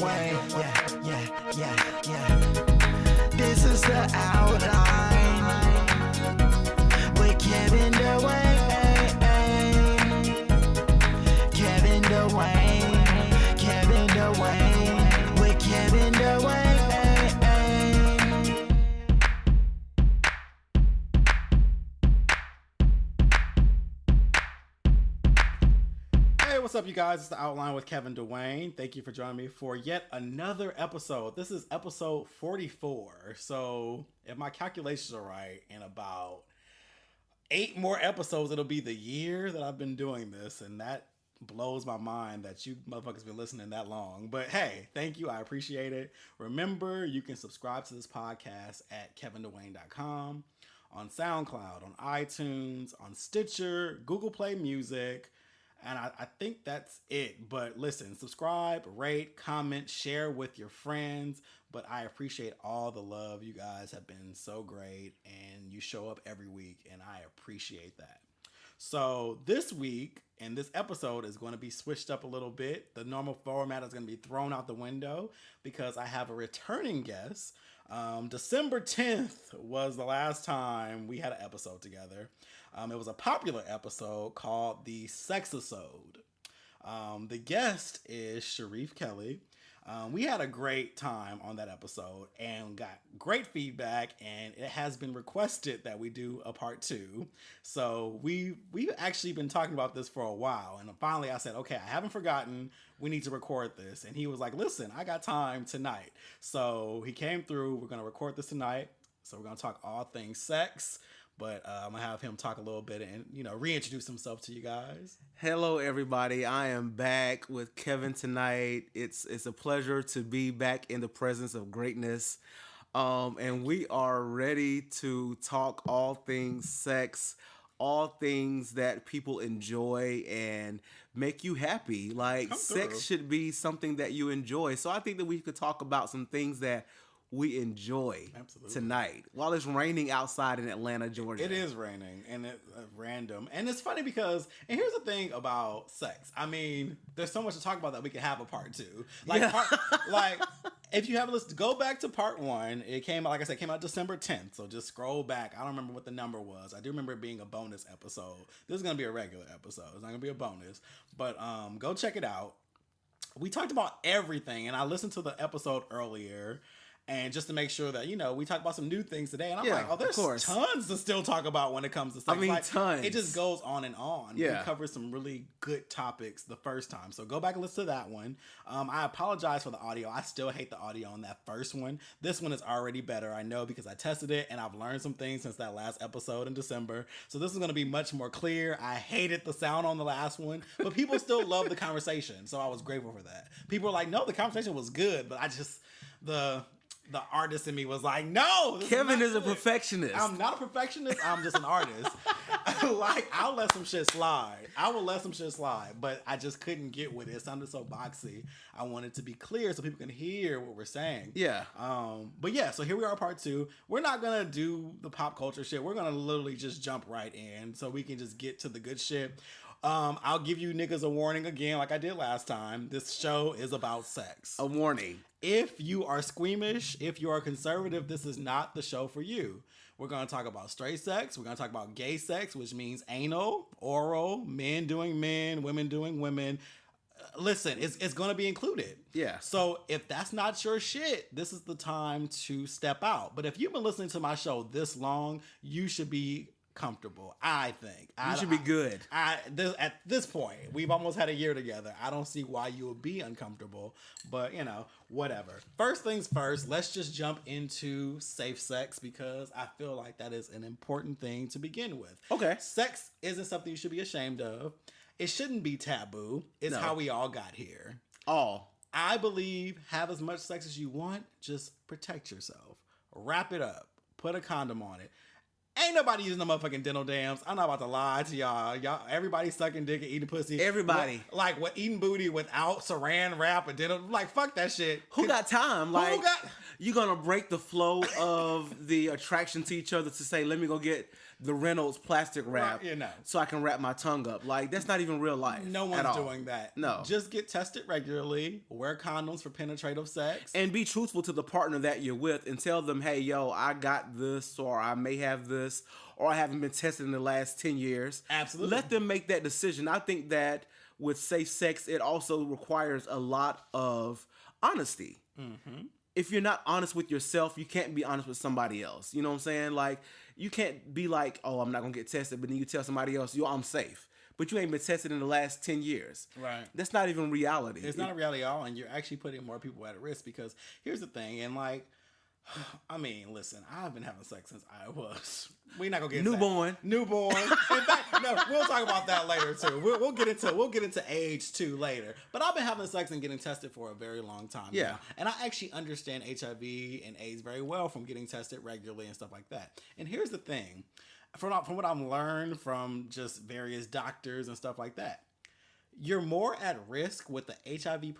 Dwayne. Yeah. This is the outline with Kevin Dwayne. Kevin Dwayne with Kevin Dwayne. What's up, you guys? It's the Outline with Kevin Dwayne. Thank you for joining me for yet another episode. This is episode 44. So, if my calculations are right, in about 8 more episodes, it'll be the year that I've been doing this. And that blows my mind that you motherfuckers been listening that long. But hey, thank you. I appreciate it. Remember, you can subscribe to this podcast at kevindwayne.com, on SoundCloud, on iTunes, on Stitcher, Google Play Music. And I think that's it. But listen, subscribe, rate, comment, share with your friends. But I appreciate all the love. You guys have been so great. And you show up every week. And I appreciate that. So this week, and this episode is going to be switched up a little bit. The normal format is going to be thrown out the window because I have a returning guest. December 10th was the last time we had an episode together. It was a popular episode called the Sexisode. The guest is Sharif Kelly. We had a great time on that episode and got great feedback, and it has been requested that we do a part 2. So we've actually been talking about this for a while, and finally I said, okay, I haven't forgotten. We need to record this. And he was like, listen, I got time tonight. So he came through. We're going to record this tonight. So we're going to talk all things sex. But I'm going to have him talk a little bit and, reintroduce himself to you guys. Hello, everybody. I am back with Kevin tonight. It's a pleasure to be back in the presence of greatness. And we are ready to talk all things sex, all things that people enjoy and make you happy. Like, sex should be something that you enjoy. So I think that we could talk about some things that we enjoy tonight while it's raining outside in Atlanta, Georgia. It is raining and it's random. And it's funny because, and here's the thing about sex. I mean, there's so much to talk about that we could have a part 2. Like, if you haven't listened, go back to part 1. It came out, like I said, came out December 10th. So just scroll back. I don't remember what the number was. I do remember it being a bonus episode. This is going to be a regular episode. It's not going to be a bonus. But go check it out. We talked about everything. And I listened to the episode earlier. And just to make sure that, we talk about some new things today. And I'm like, there's tons to still talk about when it comes to sex. I mean, tons. It just goes on and on. Yeah. We covered some really good topics the first time. So go back and listen to that one. I apologize for the audio. I still hate the audio on that first one. This one is already better. I know because I tested it and I've learned some things since that last episode in December. So this is going to be much more clear. I hated the sound on the last one, but people still love the conversation. So I was grateful for that. People were like, no, the conversation was good, but I just, the artist in me was like, no. Kevin is a perfectionist. I'm not a perfectionist. I'm just an artist. I'll let some shit slide. I will let some shit slide, but I just couldn't get with it. It sounded so boxy. I wanted to be clear so people can hear what we're saying. Yeah. But yeah, so here we are, part 2. We're not going to do the pop culture shit. We're going to literally just jump right in so we can just get to the good shit. I'll give you niggas a warning again like I did last time. This show is about sex. A warning. If you are squeamish, if you are conservative, this is not the show for you. We're going to talk about straight sex. We're going to talk about gay sex, which means anal, oral, men doing men, women doing women. Listen, it's going to be included. Yeah. So if that's not your shit, this is the time to step out. But if you've been listening to my show this long, you should be comfortable. I think you should be good. At this point, we've almost had a year together. I don't see why you would be uncomfortable, but whatever. First things first, let's just jump into safe sex because I feel like that is an important thing to begin with. Okay. Sex isn't something you should be ashamed of. It shouldn't be taboo. It's how we all got here. I believe have as much sex as you want. Just protect yourself. Wrap it up. Put a condom on it. Ain't nobody using the motherfucking dental dams. I'm not about to lie to y'all. Everybody sucking dick and eating pussy. Everybody. Eating booty without saran wrap and dental. Fuck that shit. Who got time? You gonna break the flow of the attraction to each other to say, let me go get the Reynolds plastic wrap, Right, so I can wrap my tongue up. Like, that's not even real life. No at one's all. doing that. No. Just get tested regularly. Wear condoms for penetrative sex. And be truthful to the partner that you're with and tell them, hey, yo, I got this, or I may have this, or I haven't been tested in the last 10 years. Absolutely. Let them make that decision. I think that with safe sex, it also requires a lot of honesty. Mm-hmm. If you're not honest with yourself, you can't be honest with somebody else. You know what I'm saying? Like, you can't be like, oh, I'm not going to get tested, but then you tell somebody else, yo, I'm safe. But you ain't been tested in the last 10 years. Right. That's not even reality. It's not a reality at all, and you're actually putting more people at risk because here's the thing, and like, I mean, listen, I've been having sex since I was. We're not gonna get newborn. Newborn. In fact, no, we'll talk about that later too. We'll get into age too later. But I've been having sex and getting tested for a very long time. Yeah. Now. And I actually understand HIV and AIDS very well from getting tested regularly and stuff like that. And here's the thing, from what I've learned from just various doctors and stuff like that. You're more at risk with the HIV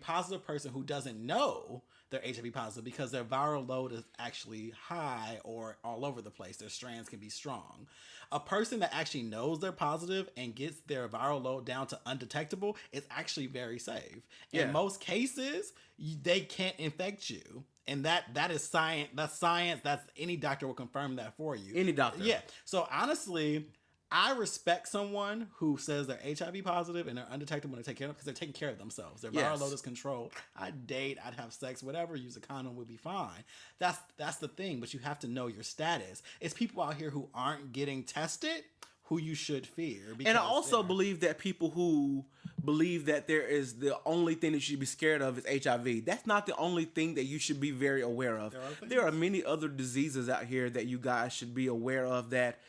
positive person who doesn't know they're HIV positive because their viral load is actually high or all over the place. Their strands can be strong. A person that actually knows they're positive and gets their viral load down to undetectable is actually very safe. In most cases, they can't infect you. And that is science. That's science. That's any doctor will confirm that for you. Any doctor. Yeah. So honestly, I respect someone who says they're HIV positive and they're undetectable when they take care of because they're taking care of themselves. Their viral load is controlled. I'd date, I'd have sex, whatever, use a condom would be fine. That's the thing, but you have to know your status. It's people out here who aren't getting tested who you should fear. And I also believe that people who believe that there is the only thing that you should be scared of is HIV. That's not the only thing that you should be very aware of. There are many other diseases out here that you guys should be aware of that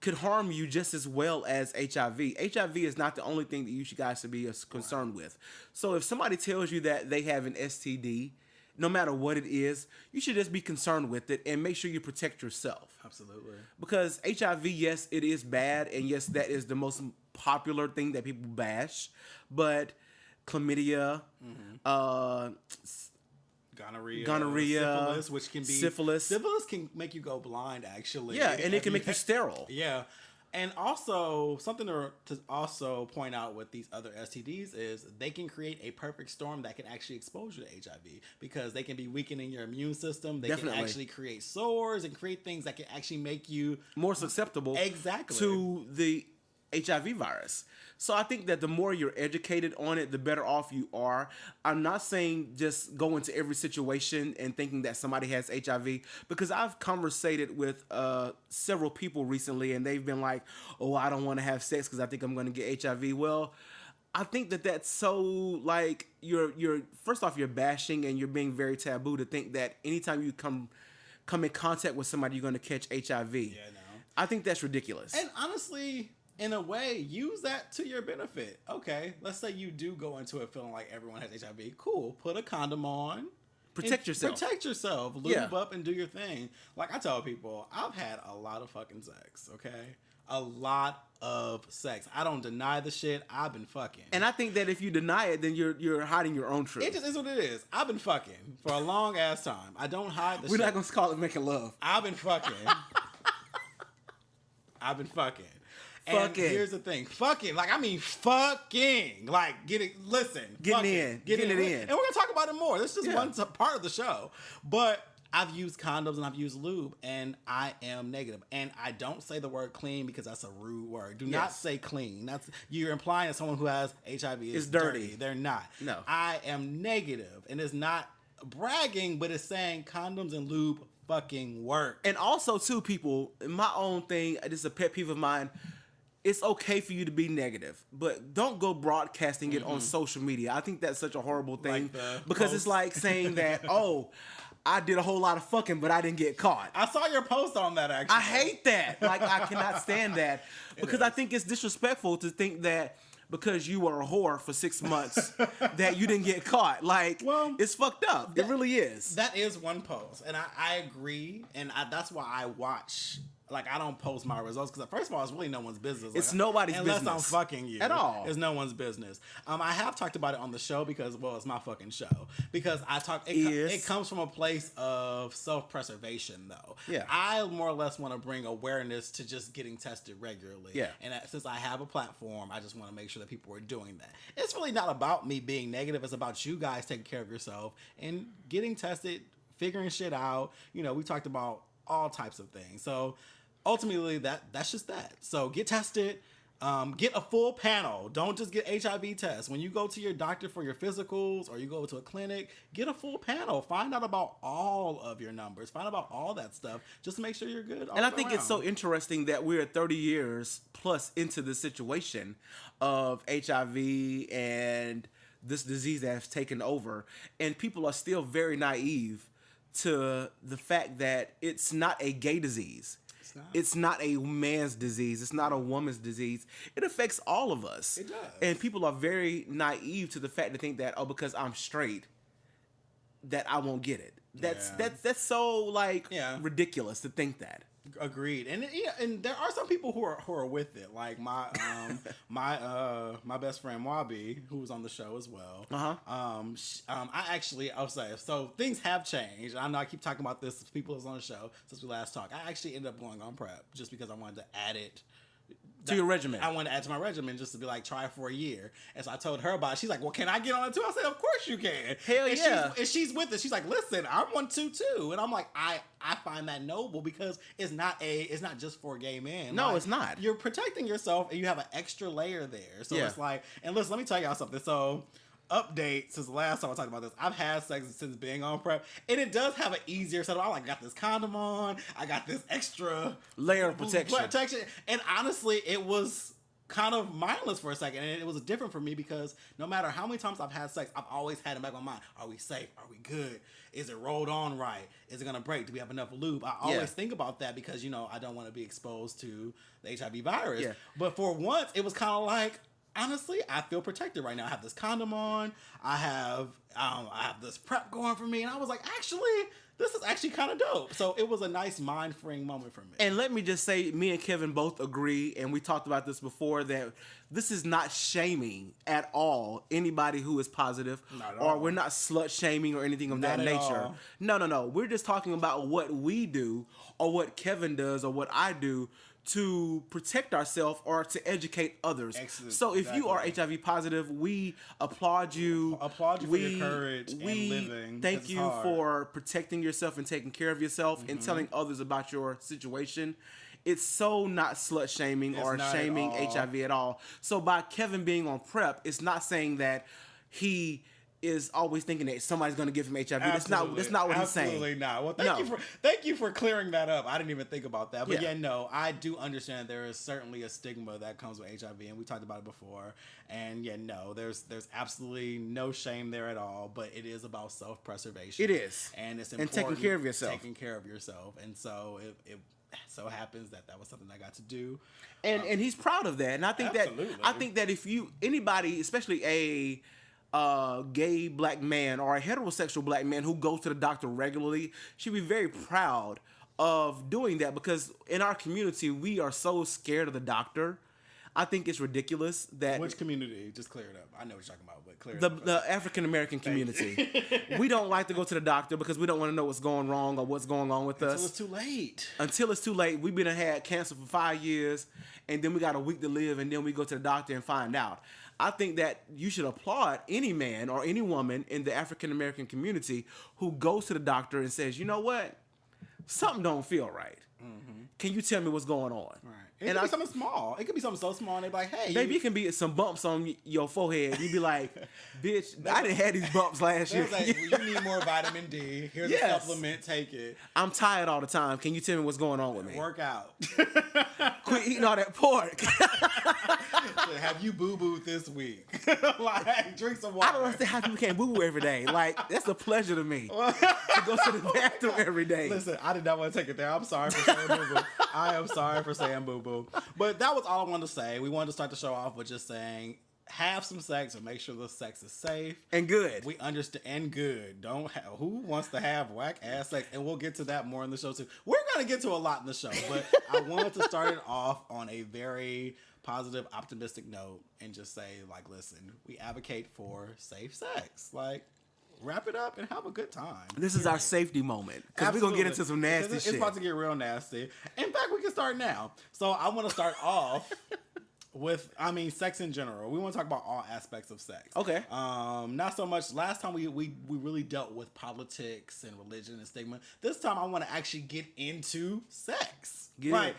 could harm you just as well as HIV. HIV is not the only thing that you guys should be concerned with. So if somebody tells you that they have an STD, no matter what it is, you should just be concerned with it and make sure you protect yourself. Absolutely. Because HIV, yes, it is bad, and yes, that is the most popular thing that people bash, but chlamydia, gonorrhea, syphilis, which can be syphilis can make you go blind actually. Yeah, and it can make you sterile. Yeah. And also, something to also point out with these other STDs is they can create a perfect storm that can actually expose you to HIV because they can be weakening your immune system. They can actually create sores and create things that can actually make you more susceptible to the HIV virus. So I think that the more you're educated on it, the better off you are. I'm not saying just go into every situation and thinking that somebody has HIV, because I've conversated with several people recently and they've been like, oh, I don't want to have sex because I think I'm going to get HIV. Well, I think that that's so, like, you're first off, you're bashing and you're being very taboo to think that anytime you come in contact with somebody, you're going to catch HIV. Yeah, no. I think that's ridiculous. And honestly, in a way, use that to your benefit. Okay, let's say you do go into it feeling like everyone has HIV. Cool. Put a condom on. Protect yourself. Protect yourself. Lube up and do your thing. Like I tell people, I've had a lot of fucking sex, okay? A lot of sex. I don't deny the shit. I've been fucking. And I think that if you deny it, then you're hiding your own truth. It just is what it is. I've been fucking for a long ass time. I don't hide the shit. We're not going to call it making love. I've been fucking. I've been fucking. And here's the thing. Fucking. Like, I mean fucking. Like, getting it in. And we're going to talk about it more. This is just one part of the show. But I've used condoms and I've used lube, and I am negative. And I don't say the word clean because that's a rude word. Do not say clean. You're implying that someone who has HIV is dirty. They're not. No. I am negative, and it's not bragging, but it's saying condoms and lube fucking work. And also, too, people, my own thing, this is a pet peeve of mine. It's okay for you to be negative, but don't go broadcasting it on social media. I think that's such a horrible thing because it's like saying that, oh, I did a whole lot of fucking, but I didn't get caught. I saw your post on that, actually. I hate that. Like, I cannot stand that because I think it's disrespectful to think that because you were a whore for 6 months that you didn't get caught. Like, it's fucked up. It really is. That is one post, and I agree, and that's why I watch Like, I don't post my results because, first of all, it's really no one's business. It's like, nobody's unless business. I'm fucking you. At all. It's no one's business. I have talked about it on the show because, well, it's my fucking show. Because it comes from a place of self-preservation, though. Yeah. I more or less want to bring awareness to just getting tested regularly. Yeah. And since I have a platform, I just want to make sure that people are doing that. It's really not about me being negative. It's about you guys taking care of yourself and getting tested, figuring shit out. You know, we talked about all types of things. So ultimately, that's just that. So get tested. Get a full panel. Don't just get HIV tests. When you go to your doctor for your physicals or you go to a clinic, get a full panel. Find out about all of your numbers. Find out about all that stuff just to make sure you're good. And I think it's so interesting that we're 30 years plus into the situation of HIV and this disease that has taken over, and people are still very naive to the fact that it's not a gay disease. It's not a man's disease. It's not a woman's disease. It affects all of us. It does. And people are very naive to the fact to think that, oh, because I'm straight, that I won't get it. That's so ridiculous to think that. Agreed. And there are some people who are with it. Like my my best friend Wabi, who was on the show as well. I'll say, so things have changed. I know I keep talking about this to people who's on the show since we last talked. I actually ended up going on PrEP just because I wanted to add it to your regimen. I wanted to add to my regimen just to be like, try it for a year. And so I told her about it. She's like, well, can I get on it too? I said, of course you can. Hell yeah. She's with it. She's like, listen, I want to too. And I'm like, I find that noble because it's not just for gay men. No, like, it's not. You're protecting yourself and you have an extra layer there. So it's like, and listen, let me tell y'all something. So update since the last time I talked about this. I've had sex since being on PrEP, and it does have an easier setup. I got this condom on. I got this extra layer of protection. And honestly, it was kind of mindless for a second, and it was different for me because no matter how many times I've had sex, I've always had in the back of my mind: are we safe? Are we good? Is it rolled on right? Is it gonna break? Do we have enough lube? I always think about that because I don't want to be exposed to the HIV virus. Yeah. But for once, it was kind of like, honestly, I feel protected right now. I have this condom on. I have this PrEP going for me, and I was like, actually, this is actually kind of dope. So it was a nice mind-freeing moment for me. And let me just say, me and Kevin both agree, and we talked about this before, that this is not shaming at all anybody who is positive, or we're not slut shaming or anything of that nature. No. We're just talking about what we do, or what Kevin does, or what I do to protect ourselves or to educate others. Excellent. So if you are HIV positive, we applaud you. For your courage and living. Thank you for protecting yourself and taking care of yourself and telling others about your situation. It's so not slut shaming or shaming HIV at all. So by Kevin being on PrEP, it's not saying that he is always thinking that somebody's going to give him HIV. That's not what he's saying. Absolutely not. Well, thank you for clearing that up. I didn't even think about that. But I do understand there is certainly a stigma that comes with HIV, and we talked about it before. And there's absolutely no shame there at all. But it is about self-preservation. It is, and it's important. And taking care of yourself. And so it so happens that was something I got to do. And he's proud of that. And I think that if anybody, especially a gay black man or a heterosexual black man who goes to the doctor regularly, should be very proud of doing that, because in our community we are so scared of the doctor. I think it's ridiculous that... Which community? Just clear it up. I know what you're talking about, but clear it up. The African American community. We don't like to go to the doctor because we don't want to know what's going wrong or what's going on with us. Until it's too late. We've been had cancer for 5 years, and then we got a week to live, and then we go to the doctor and find out. I think that you should applaud any man or any woman in the African American community who goes to the doctor and says, you know what? Something don't feel right. Mm-hmm. Can you tell me what's going on? Right. It could be something small. It could be something so small, and they're like, hey. Maybe it can be some bumps on your forehead. You'd be like, bitch, I didn't have these bumps last year. Like, you need more vitamin D. Here's a supplement. Take it. I'm tired all the time. Can you tell me what's going on with me? Work out. Quit eating all that pork. Have you boo-booed this week? Like, drink some water. I don't understand how people can't boo-boo every day. Like, that's a pleasure to me to go to the bathroom every day. Listen, I did not want to take it there. I'm sorry for saying boo-boo. I am sorry for saying boo-boo. But that was all I wanted to say. We wanted to start the show off with just saying, have some sex and make sure the sex is safe. And good. We understand and good. Who wants to have whack ass sex? And we'll get to that more in the show too. We're gonna get to a lot in the show, but I wanted to start it off on a very positive, optimistic note and just say, like, listen, we advocate for safe sex. Like, wrap it up and have a good time. This is our safety moment because we're gonna get into some nasty shit. It's about to get real nasty. In fact, we can start now. So I want to start off with, sex in general. We want to talk about all aspects of sex. Okay. Not so much. Last time we really dealt with politics and religion and stigma. This time I want to actually get into sex. Get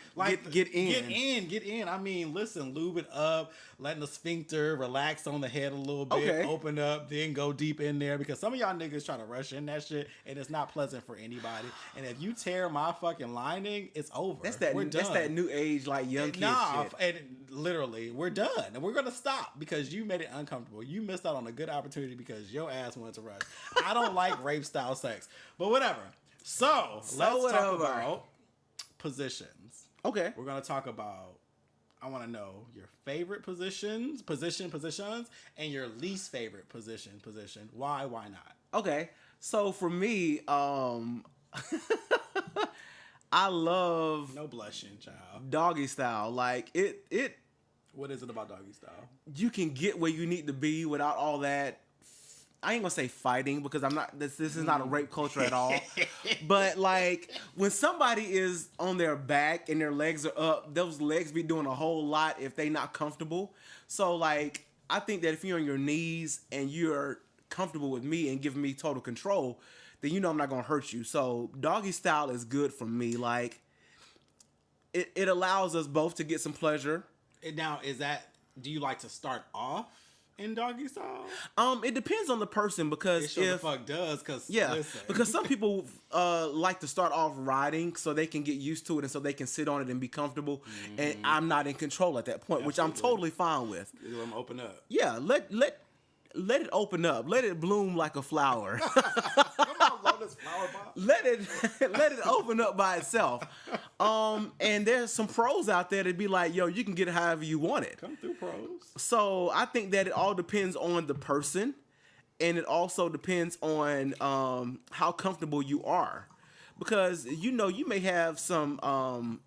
in. I mean, listen, lube it up, letting the sphincter relax on the head a little bit, open up, then go deep in there, because some of y'all niggas try to rush in that shit and it's not pleasant for anybody. And if you tear my fucking lining, it's over. That's that new age, like, young kid shit. And literally, we're done. And we're gonna stop because you made it uncomfortable. You missed out on a good opportunity because your ass wanted to rush. I don't like rape style sex. But whatever. So let's talk about positions. Okay. We're gonna talk about, I want to know your favorite positions, and your least favorite position. Why not? Okay. So for me, I love no blushing, child. Doggy style. Like it. What is it about doggy style? You can get where you need to be without all that. I ain't gonna say fighting because I'm not. This is not a rape culture at all. But like when somebody is on their back and their legs are up, those legs be doing a whole lot if they not comfortable. So like I think that if you're on your knees and you're comfortable with me and giving me total control, then you know I'm not gonna hurt you. So doggy style is good for me. Like it allows us both to get some pleasure. Now, do you like to start off in doggy style? It depends on the person because it sure the fuck does. Listen. Because some people like to start off riding so they can get used to it and so they can sit on it and be comfortable. Mm-hmm. And I'm not in control at that point, which I'm totally fine with. Let them open up. Yeah, let it open up. Let it bloom like a flower. Let it open up by itself. And there's some pros out there that be like, yo, you can get it however you want it. Come through, pros. So I think that it all depends on the person, and it also depends on how comfortable you are, because you may have some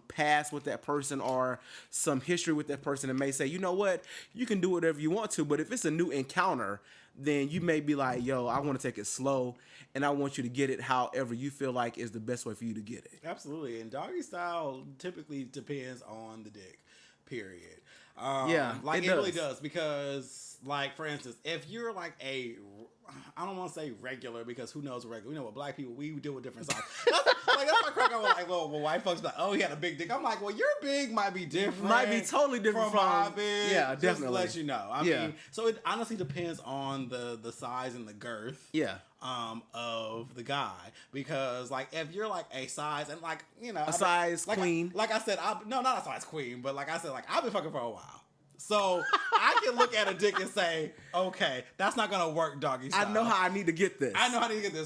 past with that person or some history with that person and may say, you know what, you can do whatever you want to, but if it's a new encounter, then you may be like, yo, I want to take it slow and I want you to get it however you feel like is the best way for you to get it. Absolutely. And doggy style typically depends on the dick, period. It really does, because like, for instance, if you're like I don't want to say regular because who knows regular. We know what black people, we deal with different size. That's my crack. I'm like, well, white folks be like, oh, he had a big dick. I'm like, well, your big might be different. Might be totally different from my big. Yeah, just definitely. to let you know. I mean, so it honestly depends on the size and the girth. Yeah. Of the guy, because like if you're like a size and like size queen. Like I said, not a size queen, but like I said, like I've been fucking for a while. So I can look at a dick and say, okay, that's not gonna work, doggy style. I know how I need to get this.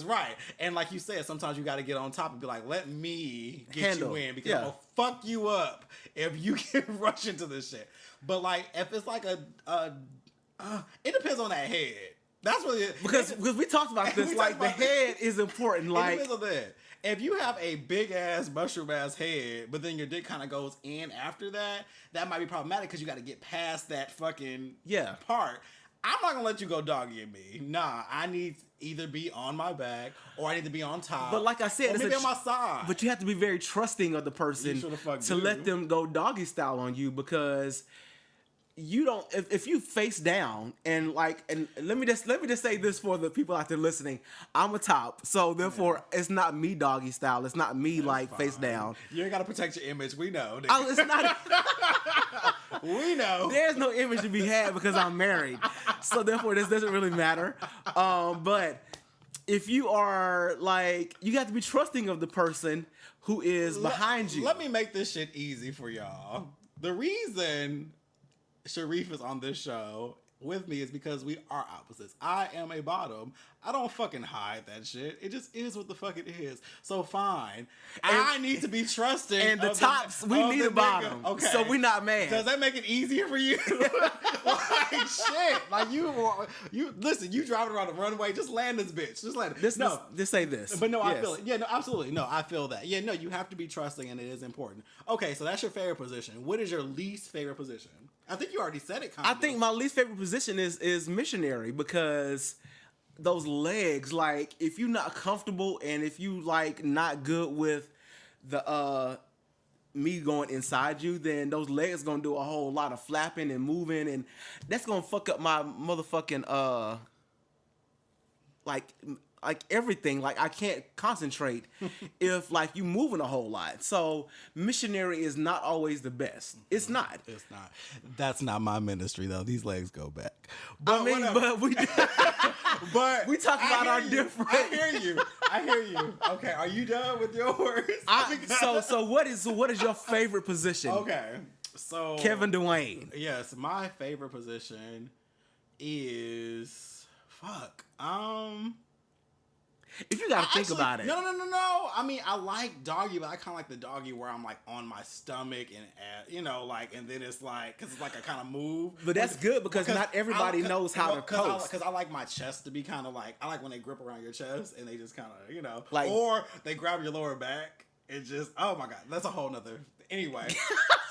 Right. And like you said, sometimes you got to get on top and be like, let me get you in, because I'm gonna fuck you up if you can rush into this shit. But like if it's like it depends on that head. That's what it is. Because we talked about this. Like the head is important. Like it depends on that. If you have a big ass mushroom ass head, but then your dick kind of goes in after that, that might be problematic because you got to get past that fucking part. I'm not gonna let you go doggy at me. Nah, I need to either be on my back or I need to be on top. But like I said, or maybe on my side. But you have to be very trusting of the person to let them go doggy style on you, because you don't. If you face down and let me just say this for the people out there listening. I'm a top, so therefore it's not me doggy style. It's not me face down. You ain't gotta protect your image. We know. It's not. We know. There's no image to be had because I'm married, so therefore this doesn't really matter. But if you are you have to be trusting of the person who is behind you. Let me make this shit easy for y'all. The reason Sharif is on this show with me is because we are opposites. I am a bottom. I don't fucking hide that shit. It just is what the fuck it is. So fine. I need to be trusting. And the of tops, we of need the a bottom. nigga. Okay. So we not mad. Does that make it easier for you? Like shit. Like you listen, you driving around the runway, just land this bitch. Just land it. Just say this. But no, I Yes. feel it. Yeah, no, absolutely. No, I feel that. Yeah, no, you have to be trusting and it is important. Okay, so that's your favorite position. What is your least favorite position? I think you already said it kind I of. think my least favorite position is missionary, because those legs, like, if you're not comfortable and if you like not good with the me going inside you, then those legs gonna do a whole lot of flapping and moving, and that's gonna fuck up my motherfucking like everything. Like, I can't concentrate if like you moving a whole lot. So missionary is not always the best. It's not. It's not. That's not my ministry though. These legs go back. I mean, whatever. but we But we talk about our different. I hear you. Okay, are you done with yours? So what is your favorite position? Okay. So Kevin Dwayne. Yes, my favorite position is fuck. If you gotta think about it. No. I mean, I like doggy, but I kind of like the doggy where I'm like on my stomach and and then it's like, because it's like I kind of move. But that's good because not everybody knows how to coast. Because I like my chest to be kind of like, I like when they grip around your chest and they just kind of, like, or they grab your lower back. It just, oh my God, that's a whole nother. Anyway,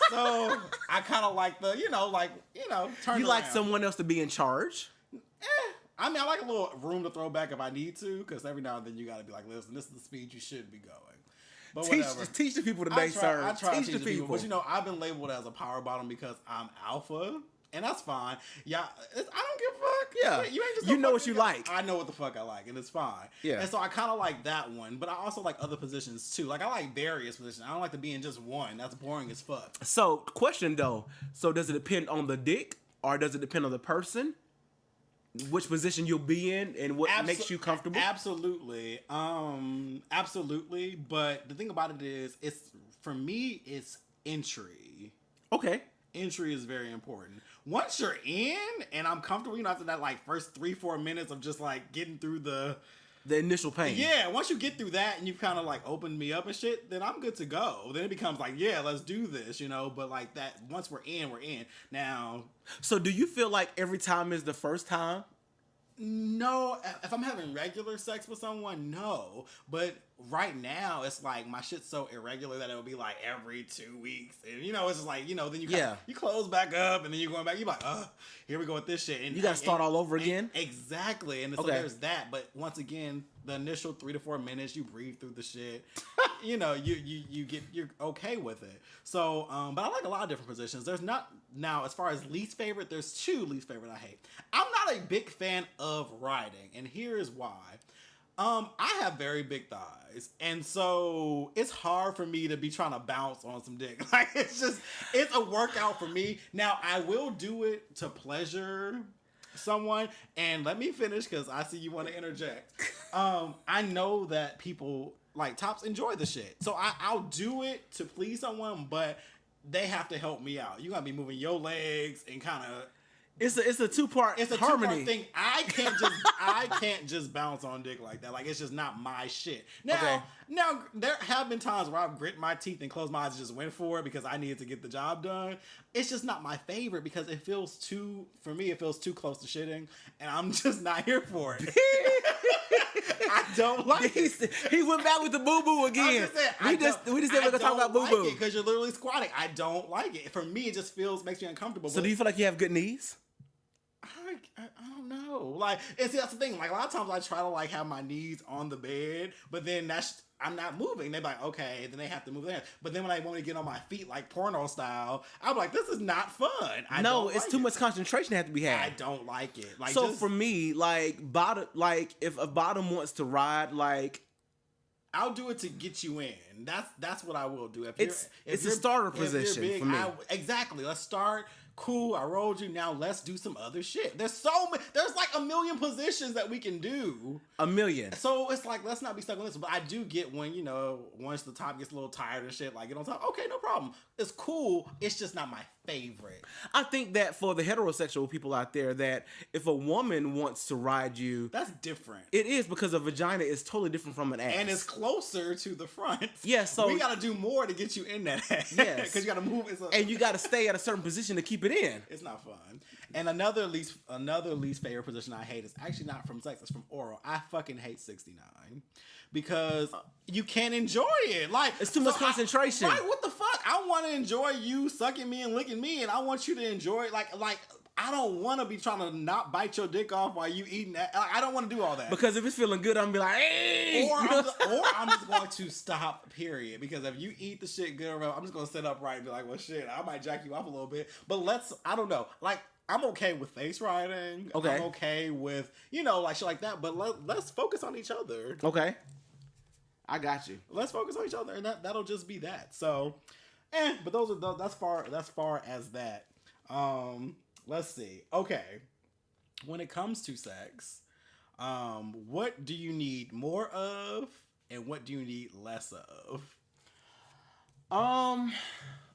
so I kind of like the, turn You like around. someone else to be in charge? I mean, I like a little room to throw back if I need to, because every now and then you got to be like, listen, this is the speed you should be going. But whatever. Teach the people that they serve. I try teach to the teach the people. But I've been labeled as a power bottom because I'm alpha, and that's fine. Yeah, I don't give a fuck. Yeah, you ain't just you no know what fucking you like. I know what the fuck I like, and it's fine. Yeah. And so I kind of like that one, but I also like other positions too. Like I like various positions. I don't like to be in just one. That's boring as fuck. So, question though. So, does it depend on the dick, or does it depend on the person? Which position you'll be in and what makes you comfortable? Absolutely. Absolutely. But the thing about it is, for me, it's entry. Okay. Entry is very important. Once you're in and I'm comfortable, after that like first 3-4 minutes of just like getting through the initial pain. Yeah, once you get through that and you've kind of like opened me up and shit, then I'm good to go. Then it becomes like, yeah, let's do this, But like that, once we're in, we're in. Now. So do you feel like every time is the first time? No, if I'm having regular sex with someone, no. But right now, it's like my shit's so irregular that it would be like every 2 weeks. And it's just like, then you close back up and then you're going back. You're like, here we go with this shit. And you got to start all over again? Exactly. And so there's that. But once again, the initial 3 to 4 minutes, you breathe through the shit. You're okay with it. So, but I like a lot of different positions. There's not, now as far as least favorite, there's 2 least favorite I hate. I'm not a big fan of riding, and here's why. I have very big thighs, and so it's hard for me to be trying to bounce on some dick. Like, it's a workout for me. Now, I will do it to pleasure someone, and let me finish because I see you want to interject. I know that people like tops enjoy the shit, so I'll do it to please someone, but they have to help me out. You gotta be moving your legs and kind of. It's a two-part harmony. Two-part thing. I can't just bounce on dick like that. Like, it's just not my shit. Now there have been times where I've grit my teeth and closed my eyes and just went for it because I needed to get the job done. It's just not my favorite because it feels too close to shitting, and I'm just not here for it. I don't like it. He went back with the boo-boo again. We just said we're gonna talk about boo-boo because you're literally squatting. I don't like it. For me, it just makes me uncomfortable. So do you feel like you have good knees? I don't know. Like, and see, that's the thing. Like, a lot of times I try to like have my knees on the bed, but then I'm not moving. They're like, okay, then they have to move there. But then when I want to get on my feet like porno style, I'm like, this is not fun. It's too much concentration that has to be had. I don't like it. Like, so for me, like if a bottom wants to ride, like, I'll do it to get you in. That's what I will do. It's a starter position big, for me. Exactly. Let's start. Cool, I rolled you. Now let's do some other shit. There's like a million positions that we can do. A million. So it's like, let's not be stuck on this. But I do get when, once the top gets a little tired and shit, like get on top. Okay, no problem. It's cool. It's just not my favorite. I think that for the heterosexual people out there, that if a woman wants to ride you, That's different. it is, because a vagina is totally different from an ass. And it's closer to the front. Yeah, so we gotta do more to get you in that ass. Yes. Because you gotta move. And you got to stay at a certain position to keep it in. It's not fun. And another least favorite position I hate is actually not from sex, it's from oral. I fucking hate 69 because you can't enjoy it. Like, It's too much concentration. Right? What the fuck? I want to enjoy you sucking me and licking me, and I want you to enjoy it. Like I don't want to be trying to not bite your dick off while you eating that. I don't want to do all that. Because if it's feeling good, I'm gonna be like, hey! Or I'm just going to stop, period. Because if you eat the shit good, I'm just going to sit upright and be like, well, shit, I might jack you off a little bit. But I don't know. Like, I'm okay with face riding. Okay. I'm okay with, like shit like that. But let's focus on each other. Okay. I got you. Let's focus on each other, and that'll just be that. So, but that's far as that. Let's see. Okay. When it comes to sex, what do you need more of, and what do you need less of?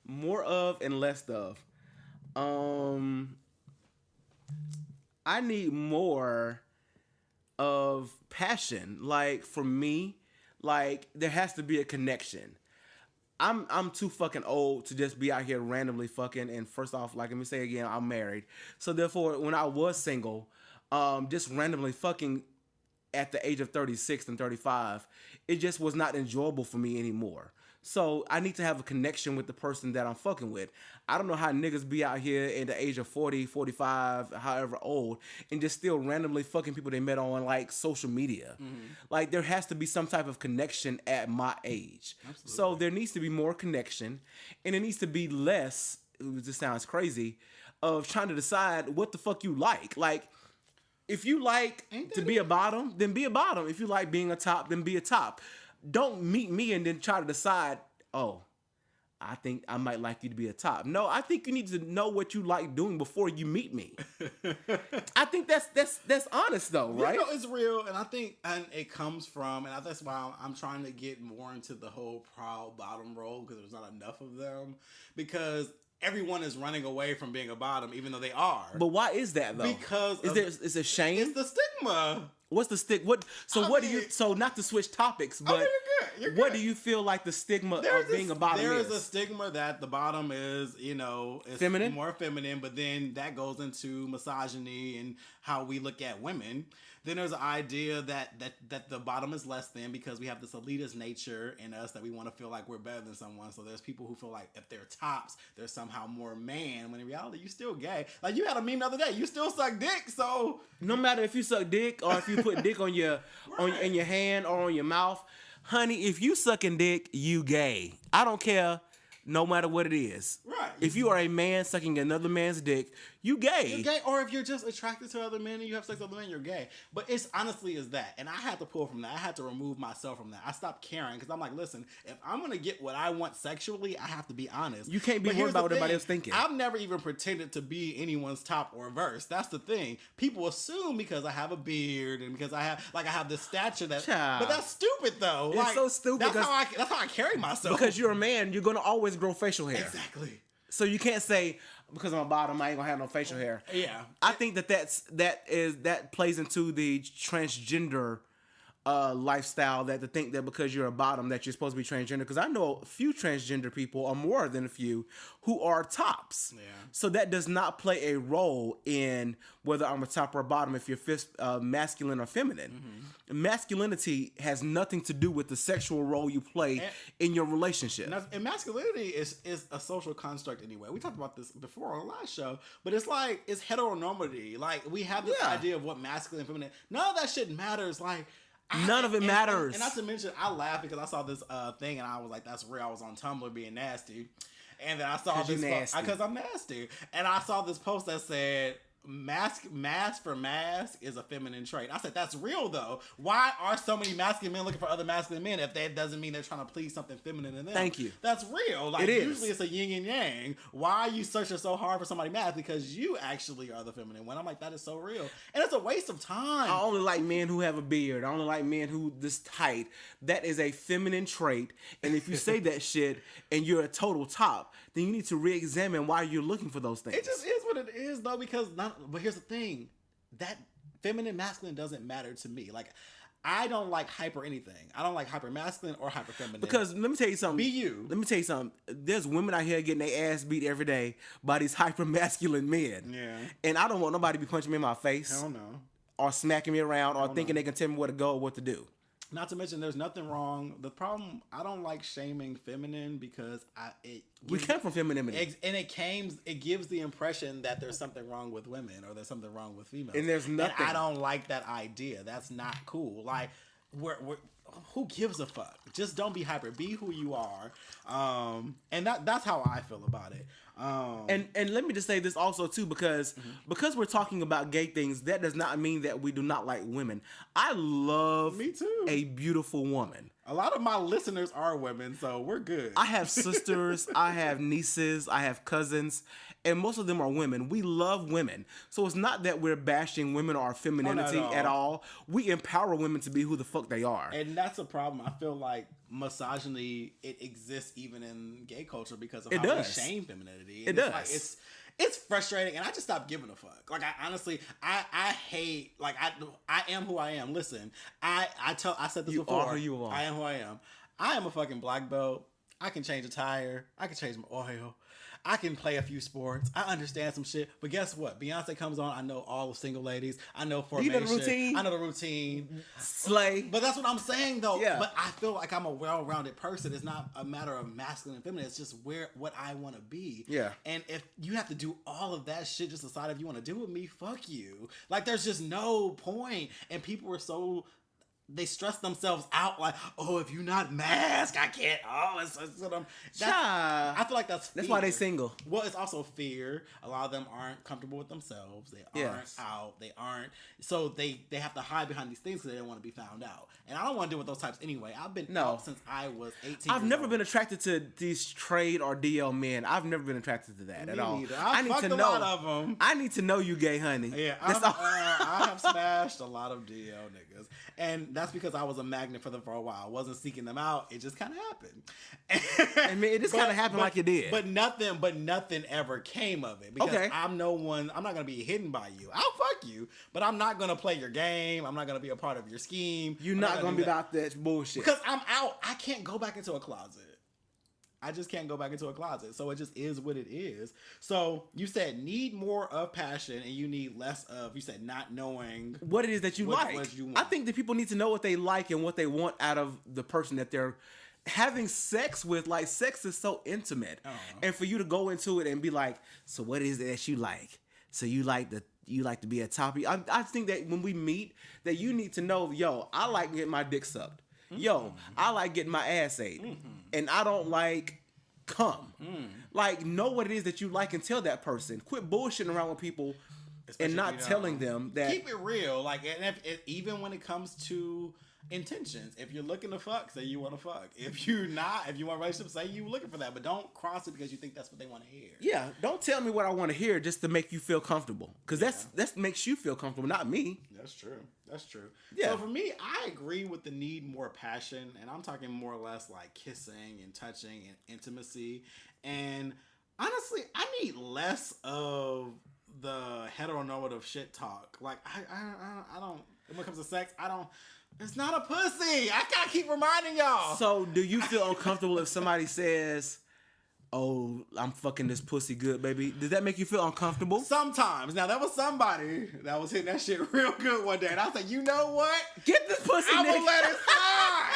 More of and less of. I need more of passion. Like, for me, like, there has to be a connection. I'm too fucking old to just be out here randomly fucking. And first off, like, let me say again, I'm married. So therefore, when I was single, just randomly fucking at the age of 36 and 35, it just was not enjoyable for me anymore. So I need to have a connection with the person that I'm fucking with. I don't know how niggas be out here in the age of 40, 45, however old, and just still randomly fucking people they met on, like, social media. Mm-hmm. Like, there has to be some type of connection at my age. Absolutely. So there needs to be more connection, and it needs to be less, this sounds crazy, of trying to decide what the fuck you like. Like, if you like to be a bottom, then be a bottom. If you like being a top, then be a top. Don't meet me and then try to decide, oh, I think I might like you to be a top. No, I think you need to know what you like doing before you meet me. I think that's honest though, right? It's real, and I think it comes from, and that's why I'm trying to get more into the whole proud bottom role, because there's not enough of them, because everyone is running away from being a bottom, even though they are. But why is that though? Because is it shame? It's the stigma. What's the stick? So not to switch topics, but you're good. What do you feel like the stigma of being a bottom is? There is a stigma that the bottom is, is feminine? More feminine, but then that goes into misogyny and how we look at women. Then there's an idea that the bottom is less than because we have this elitist nature in us that we want to feel like we're better than someone. So there's people who feel like if they're tops, they're somehow more man, when in reality, you're still gay. Like, you had a meme the other day, you still suck dick, so... No matter if you suck dick or if you put dick on your in your hand or on your mouth, honey, if you sucking dick, you gay. I don't care. No matter what it is. Right. If you are a man sucking another man's dick, you gay. You're gay. Or if you're just attracted to other men and you have sex with other men, you're gay. But it's honestly is that. And I had to pull from that. I had to remove myself from that. I stopped caring because I'm like, listen, if I'm going to get what I want sexually, I have to be honest. You can't be worried about what everybody else thinking. I've never even pretended to be anyone's top or verse. That's the thing. People assume because I have a beard and because I have this stature that... Child. But that's stupid though. It's so stupid. That's how I carry myself. Because you're a man, you're going to always grow facial hair. Exactly. So you can't say, because I'm a bottom, I ain't gonna have no facial hair. Yeah. I think that plays into the transgender lifestyle, that to think that because you're a bottom that you're supposed to be transgender. Because I know a few transgender people, or more than a few, who are tops. Yeah. So that does not play a role in whether I'm a top or a bottom, if you're masculine or feminine. Mm-hmm. Masculinity has nothing to do with the sexual role you play in your relationship. And masculinity is a social construct anyway. We talked about this before on the last show, but it's like, it's heteronormity. Like, we have this idea of what masculine and feminine. None of that shit matters. Like, none of it matters. And not to mention, I laughed because I saw this thing and I was like, that's real. I was on Tumblr being nasty. And then I saw this because I'm nasty. And I saw this post that said, mask for mask is a feminine trait. I said, that's real though. Why are so many masculine men looking for other masculine men if that doesn't mean they're trying to please something feminine in them? Thank you. That's real. Like, it is. Usually it's a yin and yang. Why are you searching so hard for somebody mask? Because you actually are the feminine one. I'm like, that is so real. And it's a waste of time. I only like men who have a beard. I only like men who this tight. That is a feminine trait. And if you say that shit and you're a total top, then you need to re-examine why you're looking for those things. It just is what it is, though, because but here's the thing. That feminine, masculine doesn't matter to me. Like, I don't like hyper anything. I don't like hyper masculine or hyper feminine. Because let me tell you something. Be you. Let me tell you something. There's women out here getting their ass beat every day by these hyper masculine men. Yeah. And I don't want nobody to be punching me in my face. Hell no. Or smacking me around or thinking they can tell me where to go or what to do. Not to mention, there's nothing wrong. The problem, I don't like shaming feminine because We come from femininity. And it gives the impression that there's something wrong with women or there's something wrong with females. And there's nothing. And I don't like that idea. That's not cool. Like, who gives a fuck? Just don't be hyper. Be who you are. And that's how I feel about it. And let me just say this also too, because we're talking about gay things, that does not mean that we do not like women. I love Me too. a beautiful woman. A lot of my listeners are women, so we're good. I have sisters, I have nieces, I have cousins, and most of them are women. We love women. So it's not that we're bashing women or our femininity at all. We empower women to be who the fuck they are. And that's a problem. I feel like misogyny, it exists even in gay culture because of how we shame femininity. And it does. Like, it's frustrating, and I just stopped giving a fuck. Like, I honestly, I hate, like, I am who I am. Listen, I said this before. You are who you are. I am who I am. I am a fucking black belt. I can change a tire. I can change my oil. I can play a few sports. I understand some shit. But guess what? Beyonce comes on. I know all the single ladies. I know formation. You know the routine? I know the routine. Slay. But that's what I'm saying, though. Yeah. But I feel like I'm a well-rounded person. It's not a matter of masculine and feminine. It's just what I want to be. Yeah. And if you have to do all of that shit just decide if you want to do with me, fuck you. Like, there's just no point. And people are so... They stress themselves out like, oh, if you're not masked, I can't. Oh, it's I feel like that's fear. That's why they single. Well, it's also fear. A lot of them aren't comfortable with themselves. They aren't out. They aren't. So they have to hide behind these things because they don't want to be found out. And I don't want to deal with those types anyway. I've been out since I was 18. I've never been attracted to these trade or DL men. I've never been attracted to that at all. Neither. I need to know. A lot of them. I need to know you, gay honey. Yeah, I have smashed a lot of DL niggas, and that's because I was a magnet for them for a while. I wasn't seeking them out. It just kind of happened. I mean, it just kind of happened like it did. But nothing ever came of it because I'm not gonna be hidden by you. I'll fuck you, but I'm not gonna play your game. I'm not gonna be a part of your scheme. You're not gonna be about that bullshit because I'm out. I can't go back into a closet. I just can't go back into a closet. So it just is what it is. So you said need more of passion and you need less of, you said not knowing what it is that you like. What you want. I think that people need to know what they like and what they want out of the person that they're having sex with. Like, sex is so intimate. And for you to go into it and be like, so what is it that you like? So you like to be a toppy. I think that when we meet, that you need to know, yo, I like getting my dick sucked. Yo, I like getting my ass ate. And I don't like cum. Like, know what it is that you like and tell that person. Quit bullshitting around with people. Especially and not telling them that. Keep it real. Like, and even when it comes to intentions, if you're looking to fuck, say you want to fuck. If you want a relationship, say you looking for that. But don't cross it because you think that's what they want to hear. Yeah, don't tell me what I want to hear just to make you feel comfortable. Because that makes you feel comfortable, not me. That's true. That's true. Yeah. So for me, I agree with the need more passion, and I'm talking more or less like kissing and touching and intimacy. And honestly, I need less of the heteronormative shit talk. Like, I don't. When it comes to sex, I don't. It's not a pussy. I gotta keep reminding y'all. So, do you feel uncomfortable if somebody says, "Oh, I'm fucking this pussy good, baby"? Does that make you feel uncomfortable? Sometimes. Now, that was somebody that was hitting that shit real good one day, and I said, you know what? Get this pussy, I'm nigga. gonna let it slide.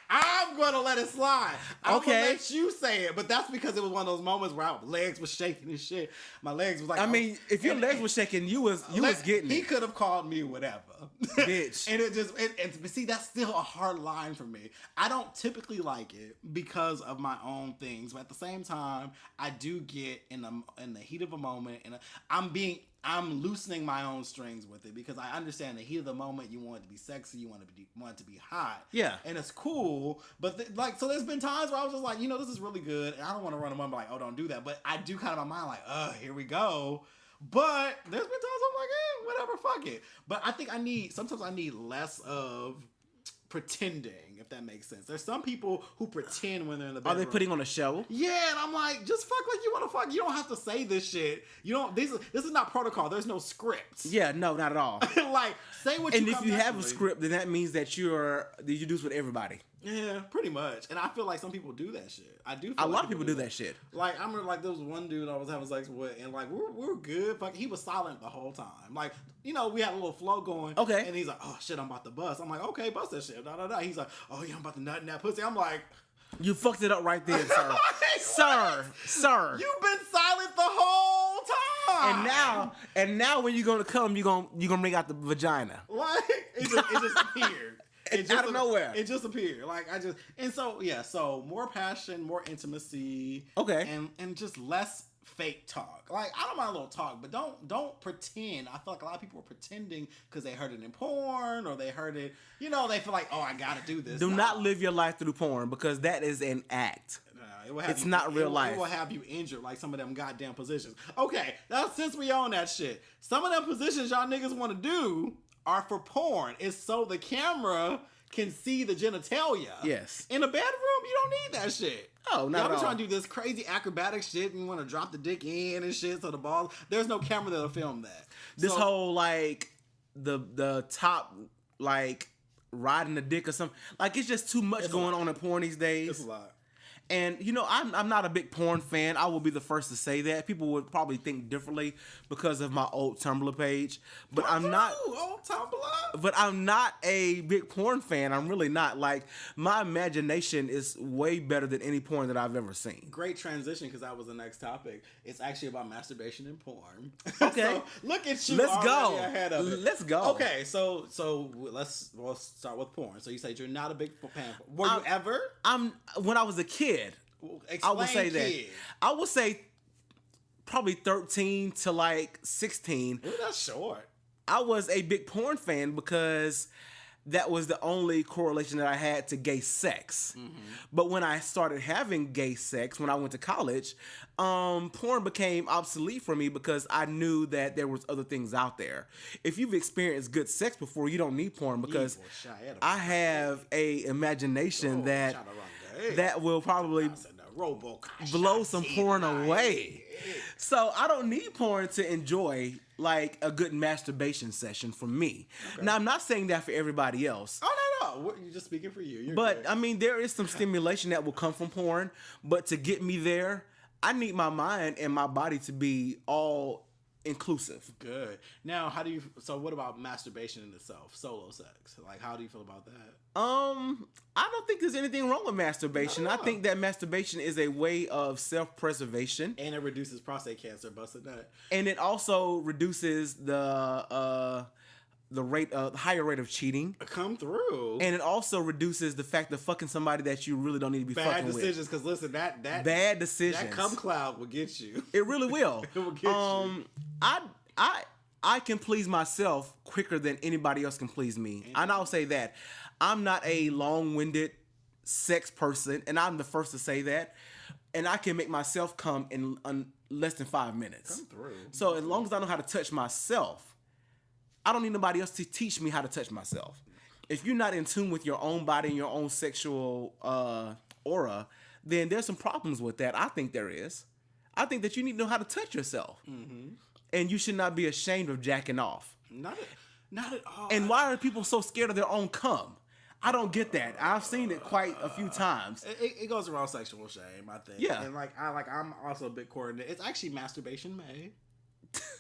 I'm gonna let it slide. I'm gonna let you say it, but that's because it was one of those moments where my legs were shaking and shit. My legs was like, I mean, if your legs were shaking, you was getting it. He could have called me whatever, bitch. But see, that's still a hard line for me. I don't typically like it because of my own things, but at the same time, I do get in the heat of a moment, and I'm loosening my own strings with it because I understand the heat of the moment. You want it to be sexy. You want it to be hot. Yeah. And it's cool. But so there's been times where I was just like, this is really good. And I don't want to run them up like, oh, don't do that. But I do kind of in my mind like, here we go. But there's been times I'm like, whatever, fuck it. But I think sometimes I need less of pretending, if that makes sense. There's some people who pretend when they're in the Are bedroom. they putting on a show? Yeah, and I'm like, just fuck like you want to fuck. You don't have to say this shit. You don't. This is not protocol. There's no scripts. Yeah, no, not at all. Like, say what And you. if you have a script, then that means that you do this with everybody. Yeah, pretty much. And I feel like some people do that shit. I do. Feel A like lot of people do that shit. Like, I remember, like, there was one dude I was having sex with, and like we were good. Fuck, he was silent the whole time. Like, you know, we had a little flow going. Okay. And he's like, "Oh shit, I'm about to bust." I'm like, "Okay, bust that shit." Da da da. He's like, "Oh yeah, I'm about to nut in that pussy." I'm like, You fucked it up right there, sir. Like, Sir. "You've been silent the whole time." And now when you're gonna come, you're gonna bring out the vagina. Like, it just appeared. Out of nowhere. It just appeared. Like, so more passion, more intimacy. Okay. And just less fake talk. Like, I don't mind a little talk, but don't pretend. I feel like a lot of people are pretending because they heard it in porn or they heard it, you know, they feel like, oh, I gotta do this. Do not live your life through porn because that is an act. It's not real life. It will have you injured like some of them goddamn positions. Okay, now since we own that shit, some of them positions y'all niggas want to do are for porn. It's so the camera can see the genitalia. Yes. In a bedroom, you don't need that shit. Oh, not Y'all at be all. trying to do this crazy acrobatic shit and you want to drop the dick in and shit so the balls. There's no camera that'll film that. This So- whole like the top like riding the dick or something, like it's just too much going on in porn these days. It's a lot. And you know, I'm not a big porn fan. I will be the first to say that. People would probably think differently because of my old Tumblr page, but I'm not. Oh, Tumblr. But I'm not a big porn fan. I'm really not. Like, my imagination is way better than any porn that I've ever seen. Great transition because that was the next topic. It's actually about masturbation and porn. Okay. So, look at you. Let's go. already ahead of it. Let's go. Okay, so we'll start with porn. So you said you're not a big fan. Were you ever? When I was a kid, Explain I would say kid. that. I would say probably 13 to like 16. Ooh, that's short. I was a big porn fan because that was the only correlation that I had to gay sex. Mm-hmm. But when I started having gay sex, when I went to college, porn became obsolete for me because I knew that there was other things out there. If you've experienced good sex before, you don't need porn because I have a imagination that will probably blow some porn away. So I don't need porn to enjoy like a good masturbation session for me. Okay. Now I'm not saying that for everybody else. Oh no, you're just speaking for you. You're but good. I mean, there is some stimulation that will come from porn. But to get me there, I need my mind and my body to be all inclusive. Good. Now, so what about masturbation in itself? Solo sex. Like, how do you feel about that? I don't think there's anything wrong with masturbation. I think that masturbation is a way of self-preservation. And it reduces prostate cancer, busted nut. And it also reduces the higher rate of cheating. Come through. And it also reduces the fact of fucking somebody that you really don't need to be fucking with. Bad decisions, because listen, that bad decisions. That cum cloud will get you. It really will. It will get you. I can please myself quicker than anybody else can please me. And I'll say that. I'm not a long-winded sex person, and I'm the first to say that. And I can make myself come in less than 5 minutes. Come through. So as long as I know how to touch myself, I don't need nobody else to teach me how to touch myself. If you're not in tune with your own body and your own sexual aura, then there's some problems with that. I think there is. I think that you need to know how to touch yourself. Mm-hmm. And you should not be ashamed of jacking off. Not at all. And why are people so scared of their own cum? I don't get that. I've seen it quite a few times. It goes around sexual shame, I think. Yeah. And I'm also a big coordinator. It's actually masturbation May.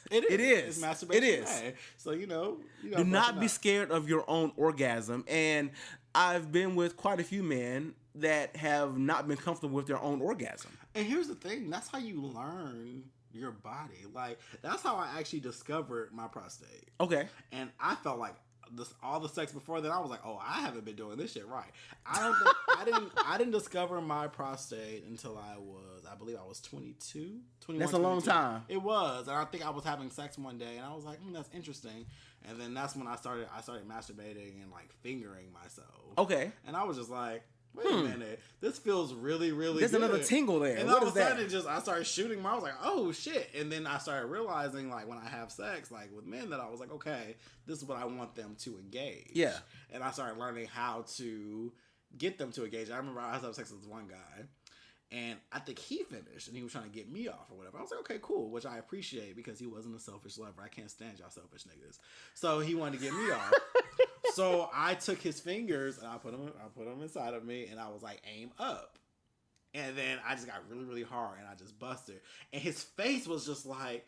It is. It is. It's masturbation It is. May. So you know Do not be scared of your own orgasm. And I've been with quite a few men that have not been comfortable with their own orgasm. And here's the thing. That's how you learn your body. Like, that's how I actually discovered my prostate. Okay. And I felt like all the sex before that, I was like, oh, I haven't been doing this shit right. I didn't discover my prostate until I believe I was 22, 21. That's a long time. It was. And I think I was having sex one day and I was like, that's interesting. And then that's when I started masturbating and like fingering myself. Okay. And I was just like, wait a minute, this feels really, really There's good. another tingle there. And What all is of a that? sudden, I started shooting. I was like, oh shit! And then I started realizing, like, when I have sex, like with men, that I was like, okay, this is what I want them to engage. Yeah. And I started learning how to get them to engage. I remember I was having sex with this one guy, and I think he finished, and he was trying to get me off or whatever. I was like, okay, cool, which I appreciate because he wasn't a selfish lover. I can't stand y'all selfish niggas. So he wanted to get me off. So I took his fingers and I put them inside of me, and I was like, aim up. And then I just got really, really hard, and I just busted. And his face was just like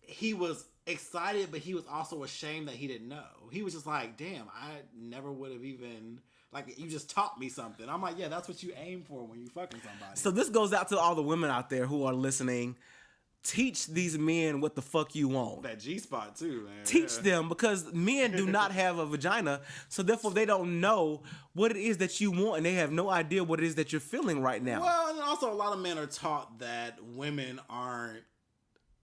he was excited, but he was also ashamed that he didn't know. He was just like, damn, I never would have even, like, you just taught me something. I'm like, yeah, that's what you aim for when you fucking somebody. So this goes out to all the women out there who are listening. Teach these men what the fuck you want. That G-spot too, man. Teach them, because men do not have a vagina, so therefore they don't know what it is that you want, and they have no idea what it is that you're feeling right now. Well, and also a lot of men are taught that women aren't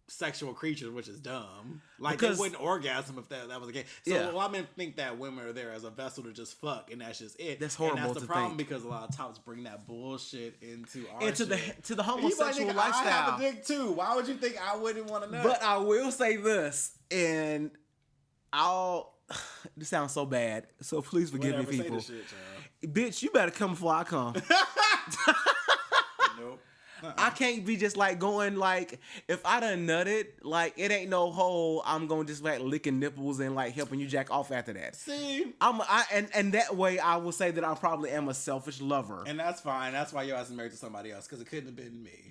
sexual creatures, which is dumb. Like, Because- they wouldn't orgasm if that was the case. So Yeah. a lot of men think that women are there as a vessel to just fuck, and that's just it. That's horrible And that's to the problem, think. because a lot of tops bring that bullshit into our And to the shit. to the And you be like, homosexual nigga, I have lifestyle. a dick too. Why would you think I wouldn't want to know? But I will say this, and this sounds so bad, so please forgive Whatever, me, say people. the shit, child. Bitch, you better come before I come. Nope. I can't be just like going like, if I done nutted, like it ain't no hole. I'm gonna just like licking nipples and like helping you jack off after that. See? And that way I will say that I probably am a selfish lover. And that's fine. That's why your ass is married to somebody else, because it couldn't have been me.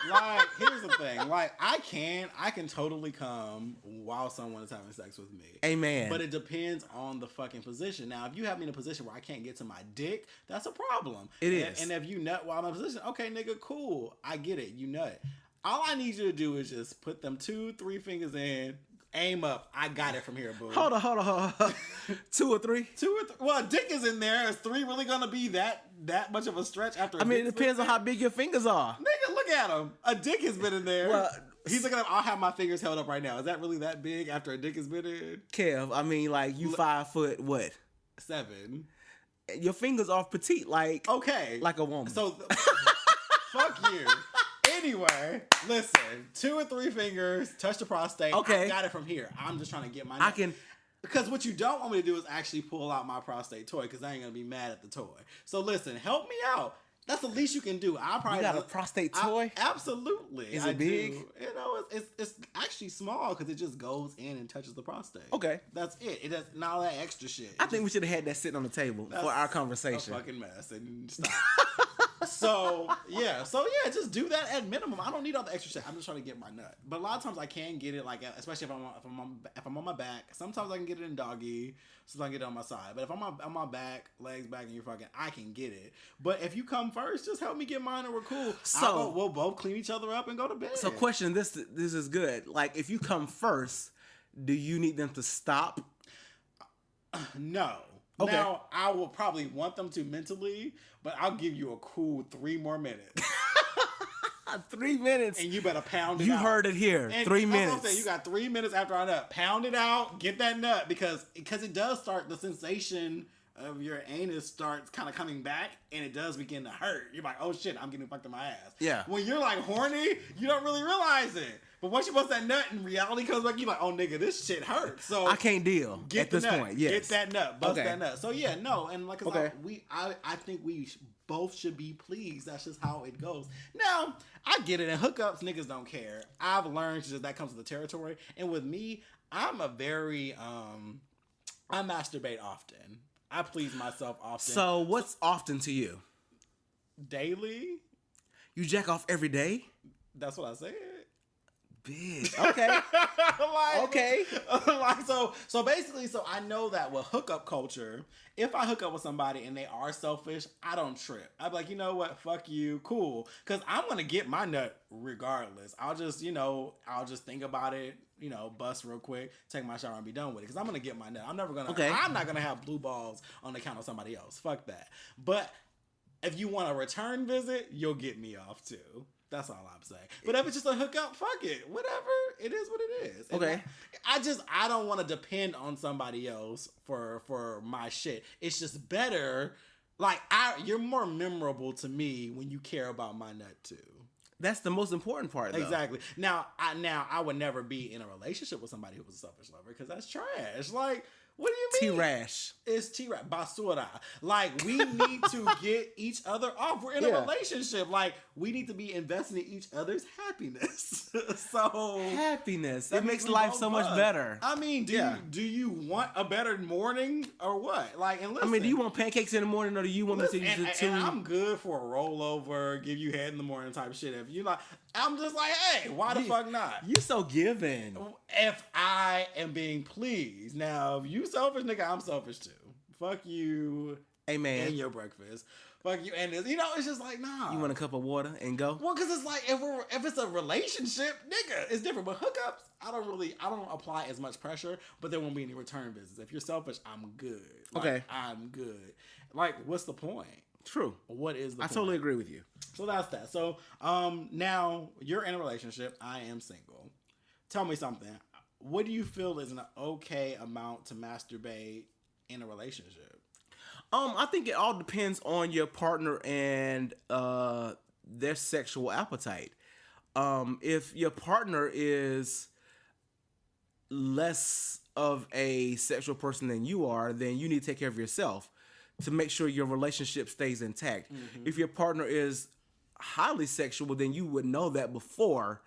Like, here's the thing. Like, I can totally come while someone is having sex with me. Amen. But it depends on the fucking position. Now, if you have me in a position where I can't get to my dick, that's a problem. It is. And if you nut while I'm in a position, okay, nigga, cool. I get it. You nut. All I need you to do is just put them 2-3 fingers in, aim up. I got it from here, boo. Hold on. 2 or 3? 2 or 3. Well, dick is in there. Is 3 really gonna be that much of a stretch after? I mean, it depends on how big your fingers are. Nigga, look at him. A dick has been in there. Well, he's looking at. I'll have my fingers held up right now. Is that really that big after a dick has been in? Kev, I mean, like you 5 foot what? 7. Your fingers are petite, like Okay. like a woman. So, fuck you. Anyway, listen. 2 or 3 fingers, touch the prostate. Okay. I got it from here. I'm just trying to get my. I can. Because what you don't want me to do is actually pull out my prostate toy, because I ain't gonna be mad at the toy. So listen, help me out. That's the least you can do. I probably You got a prostate toy? Absolutely. Is it big? Do. You know, it's actually small because it just goes in and touches the prostate. Okay. That's it. It does not all that extra shit. I think we should have had that sitting on the table for our conversation. A fucking mess. And stop. So yeah, just do that at minimum. I don't need all the extra shit. I'm just trying to get my nut. But a lot of times I can get it, like, especially if I'm on my back. Sometimes I can get it in doggy, sometimes I can get it on my side. But if I'm on my back, legs back, and you're fucking, I can get it. But if you come first, just help me get mine, and we're cool. So we'll both clean each other up and go to bed. So, question: This is good. Like, if you come first, do you need them to stop? No. Okay. Now, I will probably want them to mentally, but I'll give you a cool 3 more minutes. 3 minutes. And you better pound it out. You heard it here. And 3 that's what I'm minutes. saying. You got 3 minutes after I nut. Pound it out. Get that nut. Because it does start, the sensation of your anus starts kind of coming back, and it does begin to hurt. You're like, oh shit, I'm getting fucked in my ass. Yeah. When you're like horny, you don't really realize it. But once you bust that nut and reality comes back, you're like, oh nigga, this shit hurts. So I can't deal get at the this nut. point. Yes. Get that nut. Bust Okay. that nut. So yeah, no. And like Okay. I think we both should be pleased. That's just how it goes. Now, I get it. And hookups, niggas don't care. I've learned just that comes with the territory. And with me, I'm a very I masturbate often. I please myself often. So, what's often to you? Daily? You jack off every day? That's what I said. Bitch. Okay. Like, Okay. Like, so basically, so I know that with hookup culture, if I hook up with somebody and they are selfish, I don't trip. I'm like, you know what? Fuck you. Cool. Because I'm going to get my nut regardless. I'll just think about it, bust real quick, take my shower and be done with it. Because I'm going to get my nut. I'm not going to have blue balls on the account of somebody else. Fuck that. But if you want a return visit, you'll get me off too. That's all I'm saying. But if it's just a hookup, fuck it. Whatever. It is what it is. And Okay. I don't want to depend on somebody else for my shit. It's just better Like you're more memorable to me when you care about my nut too. That's the most important part, though. Exactly. Now I would never be in a relationship with somebody who was a selfish lover because that's trash. Like, what do you mean? T-Rash. It's T-Rash. Basura. Like, we need to get each other off. We're in a relationship. Like, we need to be investing in each other's happiness. So happiness. It makes life so much better. I mean, do you want a better morning or what? Like, and listen, I mean, do you want pancakes in the morning or do you want me to and I'm good for a rollover, give you head in the morning type shit. If you like, I'm just like, hey, why the fuck not? You so giving. If I am being pleased. Now, if you selfish, nigga, I'm selfish too. Fuck you. Amen. And your breakfast. Fuck you. And this, it's just like, nah. You want a cup of water and go? Well, because it's like, if it's a relationship, nigga, it's different. But hookups, I don't apply as much pressure, but there won't be any return business. If you're selfish, I'm good. Like, okay. I'm good. Like, what's the point? True. What is the point? I totally agree with you. So that's that. So now you're in a relationship. I am single. Tell me something. What do you feel is an okay amount to masturbate in a relationship? I think it all depends on your partner and their sexual appetite. If your partner is less of a sexual person than you are, then you need to take care of yourself to make sure your relationship stays intact. Mm-hmm. If your partner is highly sexual, then you would know that before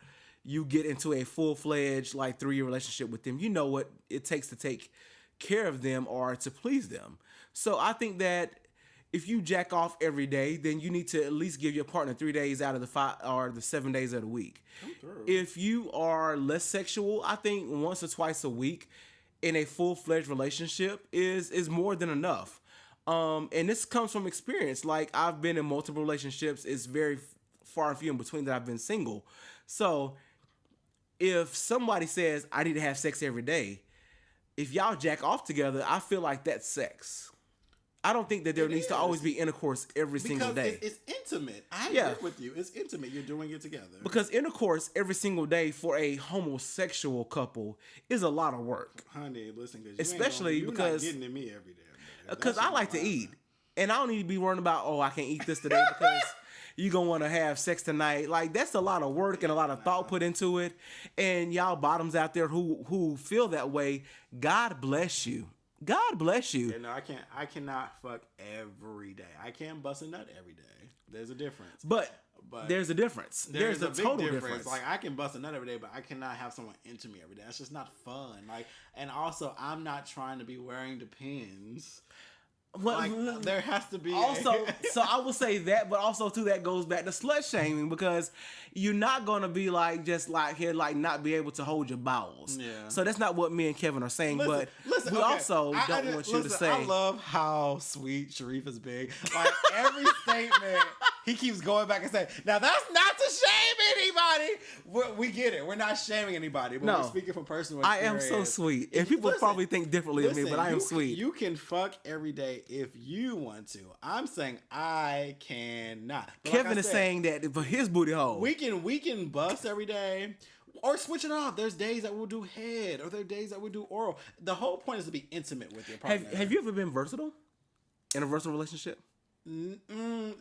you get into a full-fledged, 3-year relationship with them. You know what it takes to take care of them or to please them. So I think that if you jack off every day, then you need to at least give your partner 3 days out of the 5 or the 7 days of the week. If you are less sexual, I think once or twice a week in a full-fledged relationship is more than enough. And this comes from experience. Like, I've been in multiple relationships. It's very far and few in between that I've been single. So if somebody says, I need to have sex every day, if y'all jack off together, I feel like that's sex. I don't think that there needs to always be intercourse every single day. It's intimate. I agree with you. It's intimate. You're doing it together. Because intercourse every single day for a homosexual couple is a lot of work. Honey, listen, especially because you're not getting to me every day. Because I like to eat. And I don't need to be worrying about, I can't eat this today because you're going to want to have sex tonight. Like, that's a lot of work and a lot of thought put into it. And y'all bottoms out there who feel that way, God bless you. God bless you. Yeah, no, I cannot fuck every day. I can't bust a nut every day. There's a difference. But there's a difference. There's a total difference. Like, I can bust a nut every day, but I cannot have someone into me every day. That's just not fun. Like, and also, I'm not trying to be wearing Depends. Well, there has to be also. So I will say that, but also too, that goes back to slut shaming because you're not gonna be not be able to hold your bowels. Yeah. So that's not what me and Kevin are saying. Listen, we also don't want you to say. I love how sweet Sharif is being. Like, every statement, he keeps going back and saying, "Now that's not to shame anybody." We get it. We're not shaming anybody, but we're speaking from personal experience. I am so sweet, and people probably think differently of me, but I am sweet. You can fuck every day if you want to. I'm saying I cannot. But Kevin is saying that for his booty hole. We can bust every day. Or switch it off. There's days that we'll do head, or there are days that we'll do oral. The whole point is to be intimate with your partner. Have you ever been versatile in a versatile relationship?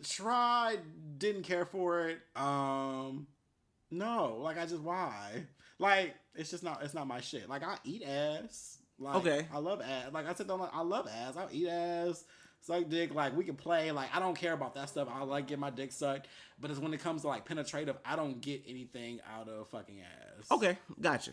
Tried, didn't care for it. No, like, why? Like, it's not my shit. Like, I eat ass. Like, okay. I love ass. Like I said, I love ass. I'll eat ass, suck dick. Like, we can play. Like, I don't care about that stuff. I like get my dick sucked. But it's when it comes to, penetrative, I don't get anything out of fucking ass. Okay, gotcha.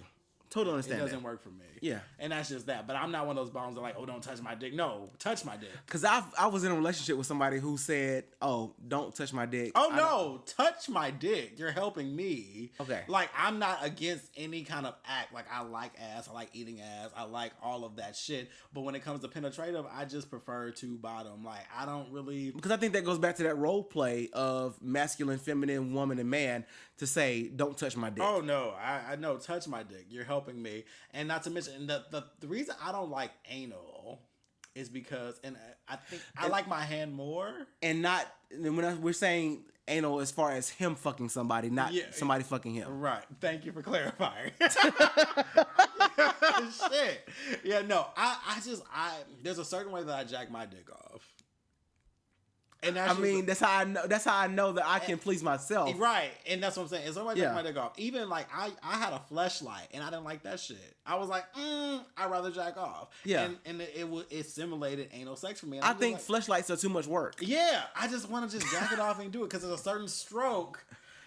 Totally understand. It doesn't work for me. Yeah. And that's just that. But I'm not one of those bombs that don't touch my dick. No, touch my dick. Because I was in a relationship with somebody who said, don't touch my dick. Oh, no, touch my dick. You're helping me. Okay. Like, I'm not against any kind of act. Like, I like ass. I like eating ass. I like all of that shit. But when it comes to penetrative, I just prefer to bottom. Like, I don't really... Because I think that goes back to that role play of masculine, feminine, woman, and man to say, don't touch my dick. Oh, no. I know, touch my dick. You're helping me. And not to mention, the reason I don't like anal is because, and I think I like my hand more. And we're saying anal as far as him fucking somebody, not somebody fucking him. Right. Thank you for clarifying. Shit. Yeah, no, I there's a certain way that I jack my dick off. And I mean, that's how I know. That's how I know that I can please myself. Right, and that's what I'm saying. Is somebody Yeah. jack my dick off? Even like I had a fleshlight, and I didn't like that shit. I was like, I'd rather jack off. Yeah. and it simulated anal sex for me. And I I'm just think like, fleshlights are too much work. yeah, I just want to just jack it off and do it because there's a certain stroke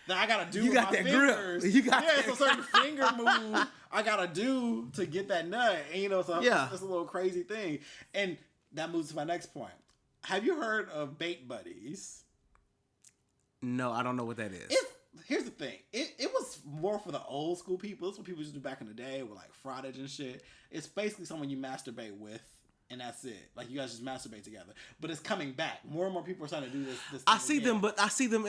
that I gotta do. You with got my that grip. fingers. You got it's a certain finger move I gotta do to get that nut. And, so Yeah. it's a little crazy thing. And that moves to my next point. Have you heard of bait buddies? No, I don't know what that is. Here's the thing. It was more for the old school people. This is what people used to do back in the day with like frottage and shit. It's basically someone you masturbate with, and that's it. Like you guys just masturbate together. But it's coming back. More and more people are starting to do this I thing see again. them, but I see them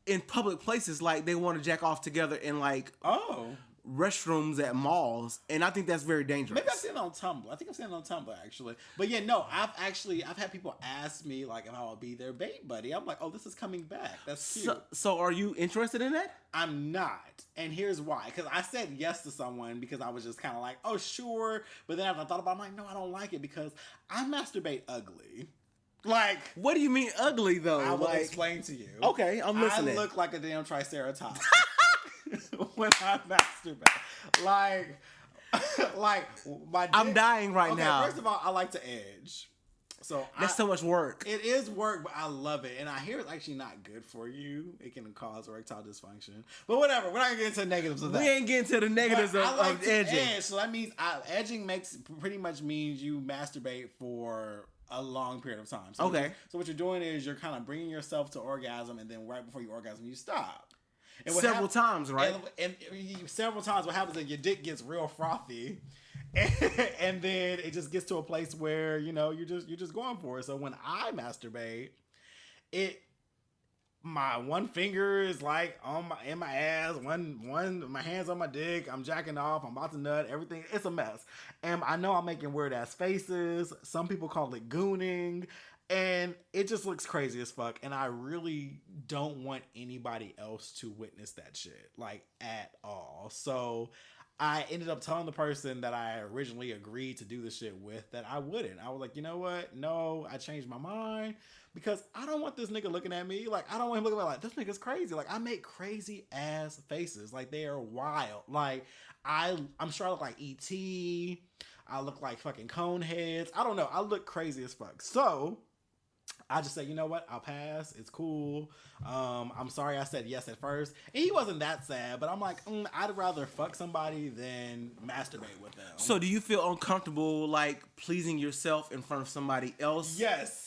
in public places, like they want to jack off together in like Oh. restrooms at malls, and I think that's very dangerous. Maybe I've seen it on Tumblr. I think I've seen it on Tumblr actually. But yeah, no, I've had people ask me like if I would be their bait buddy. I'm like, oh, this is coming back. That's cute. So are you interested in that? I'm not. And here's why. Because I said yes to someone because I was just kind of like, oh, sure. But then after I thought about it, I'm like, no, I don't like it because I masturbate ugly. Like, What do you mean ugly though? I will Like, explain to you. okay, I'm listening. I look like a damn triceratops when I masturbate. Like my dick, I'm dying right okay, now. First of all, I like to edge. So That's so much work. It is work, but I love it. And I hear it's actually not good for you. It can cause erectile dysfunction. But whatever. We're not going to get into the negatives of that. We ain't getting to the negatives But I like of to edging. edge. So that means edging pretty much means you masturbate for a long period of time. So Okay. So what you're doing is you're kind of bringing yourself to orgasm, and then right before you orgasm, you stop. And what Several times, right? And several times, what happens is your dick gets real frothy, and then it just gets to a place where you're just going for it. So when I masturbate, my one finger is like in my ass, my hands on my dick. I'm jacking off. I'm about to nut. Everything. It's a mess, and I know I'm making weird ass faces. Some people call it gooning. And it just looks crazy as fuck. And I really don't want anybody else to witness that shit, like, at all. So I ended up telling the person that I originally agreed to do the shit with that I wouldn't. I was like, you know what? No, I changed my mind because I don't want this nigga looking at me. Like, I don't want him looking at me like, this nigga's crazy. Like, I make crazy ass faces. Like, they are wild. Like, I'm sure I look like E.T. I look like fucking Coneheads. I don't know. I look crazy as fuck. So I just said, you know what? I'll pass. It's cool. I'm sorry I said yes at first. And he wasn't that sad, but I'm like, I'd rather fuck somebody than masturbate with them. So do you feel uncomfortable like pleasing yourself in front of somebody else? Yes.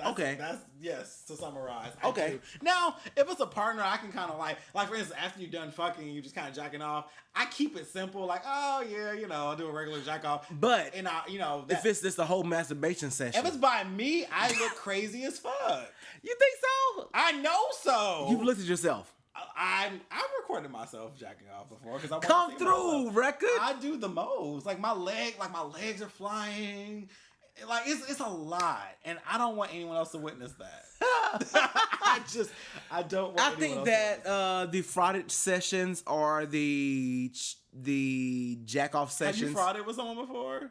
Okay. That's yes, to summarize. I Okay. do. Now, if it's a partner, I can kind of like for instance, after you're done fucking, you just kind of jacking off. I keep it simple, like, oh yeah, I'll do a regular jack off. But and if it's just a whole masturbation session. if it's by me, I look crazy as fuck. You think so? I know so. You've looked at yourself. I've recorded myself jacking off before because I Come through, record. I do the most. Like my legs are flying. Like it's a lot, and I don't want anyone else to witness that. I don't. Want I anyone think else that the frottage sessions are the jack off Have you sessions. frauded with someone before?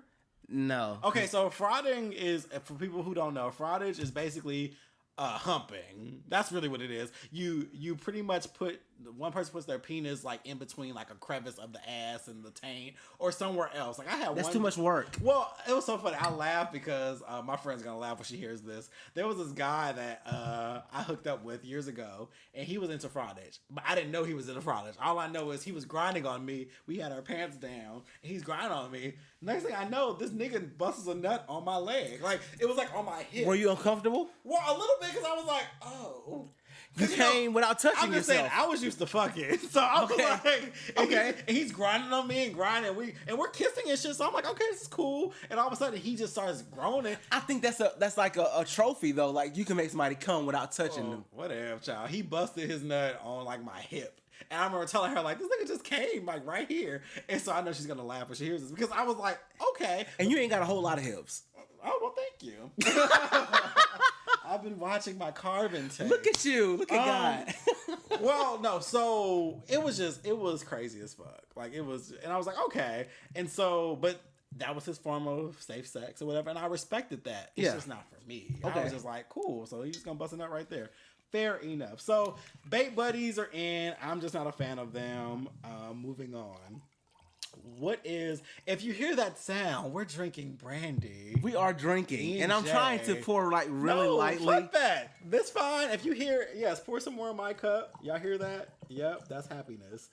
No. Okay, so frauding is, for people who don't know, fraudage is basically humping. That's really what it is. You pretty much one person puts their penis like in between like a crevice of the ass and the taint or somewhere else. Like I had That's one, too much work. Well, it was so funny. I laughed because my friend's gonna laugh when she hears this. There was this guy that I hooked up with years ago, and he was into fraudage, but I didn't know he was into fraudage. All I know is he was grinding on me. We had our pants down, and he's grinding on me. Next thing I know, this nigga busts a nut on my leg. Like it was like on my hip. Were you uncomfortable? Well, a little bit because I was like, oh. You came without touching I'm just yourself. saying, I was used to fucking, so I was Okay. like, Okay. and he's grinding on me and grinding, and we're kissing and shit. So I'm like, okay, this is cool. And all of a sudden, he just starts groaning. I think that's like a trophy though. Like you can make somebody come without touching them. Whatever, child. He busted his nut on like my hip. And I remember telling her, like, this nigga just came, like, right here. And so I know she's going to laugh when she hears this. Because I was like, okay. And you ain't got a whole lot of hips. Oh, well, thank you. I've been watching my carb intake. Look at you. Look at God. Well, no, so it was crazy as fuck. Like, it was, and I was like, okay. And so, but that was his form of safe sex or whatever, and I respected that. It's just not for me. I Okay. was just like, cool. So he's just gonna bust a nut right there. Fair enough. So bait buddies are in. I'm just not a fan of them. Moving on. What is, if you hear that sound, we're drinking brandy. We are drinking, and I'm E&J. trying to pour like really No, lightly. fuck that. That's fine. If you hear, yes, pour some more in my cup. Y'all hear that? Yep, that's happiness.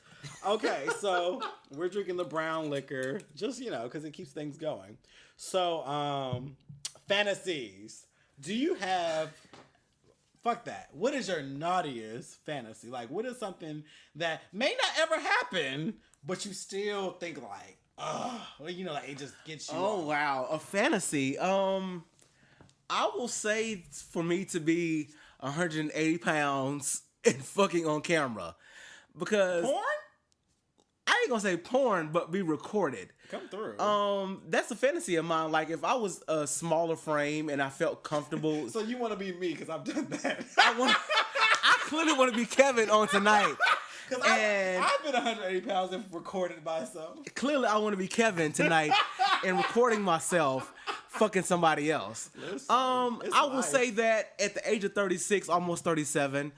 Okay, so we're drinking the brown liquor, just, because it keeps things going. So, fantasies. Do you have, fuck that. What is your naughtiest fantasy? Like, what is something that may not ever happen, but you still think like, like it just gets you. Oh off? wow, a fantasy. I will say for me to be 180 pounds and fucking on camera, because Porn? I ain't gonna say porn, but be recorded. Come through. That's a fantasy of mine. Like if I was a smaller frame and I felt comfortable, So you want to be me because I've done that. I clearly want to be Kevin on tonight. Because And I've been 180 pounds and recorded myself. clearly I want to be Kevin tonight and recording myself fucking somebody else. Listen, it's I will life. say that at the age of 36, almost 37,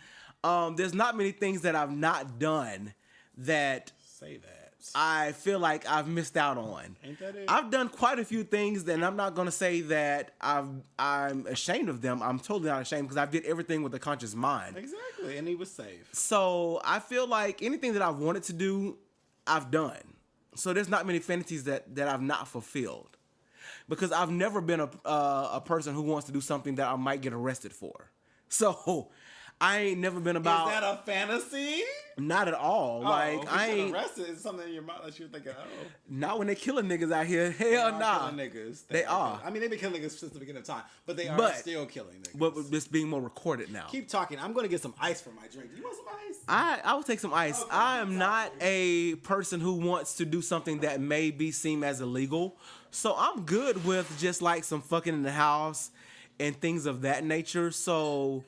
there's not many things that I've not done that Say that. I feel like I've missed out on. Ain't that it? I've done quite a few things, and I'm not gonna say that I'm ashamed of them. I'm totally not ashamed because I did everything with a conscious mind. Exactly, and he was safe. So I feel like anything that I've wanted to do, I've done. So there's not many fantasies that I've not fulfilled, because I've never been a person who wants to do something that I might get arrested for. So I ain't never been about. Is that a fantasy? Not at all. Like if I you get ain't. arrested. It's something in your mind that you're thinking, oh. Not when they killing niggas out here. They Hell are nah. killing niggas. They are. I mean, they've been killing niggas since the beginning of time, but they are But- still killing niggas. But this being more recorded now. Keep talking. I'm going to get some ice for my drink. You want some ice? I will take some ice. Okay, I am not a person who wants to do something that may be seen as illegal. So I'm good with just like some fucking in the house and things of that nature. So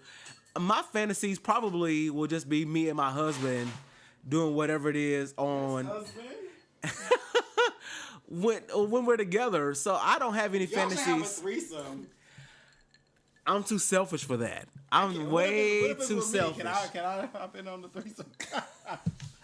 my fantasies probably will just be me and my husband doing whatever it is on Husband? when we're together. So I don't have any Y'all should have a fantasies. threesome. I'm too selfish for that. I'm What if way it's too with me? selfish. Can I hop in on the threesome?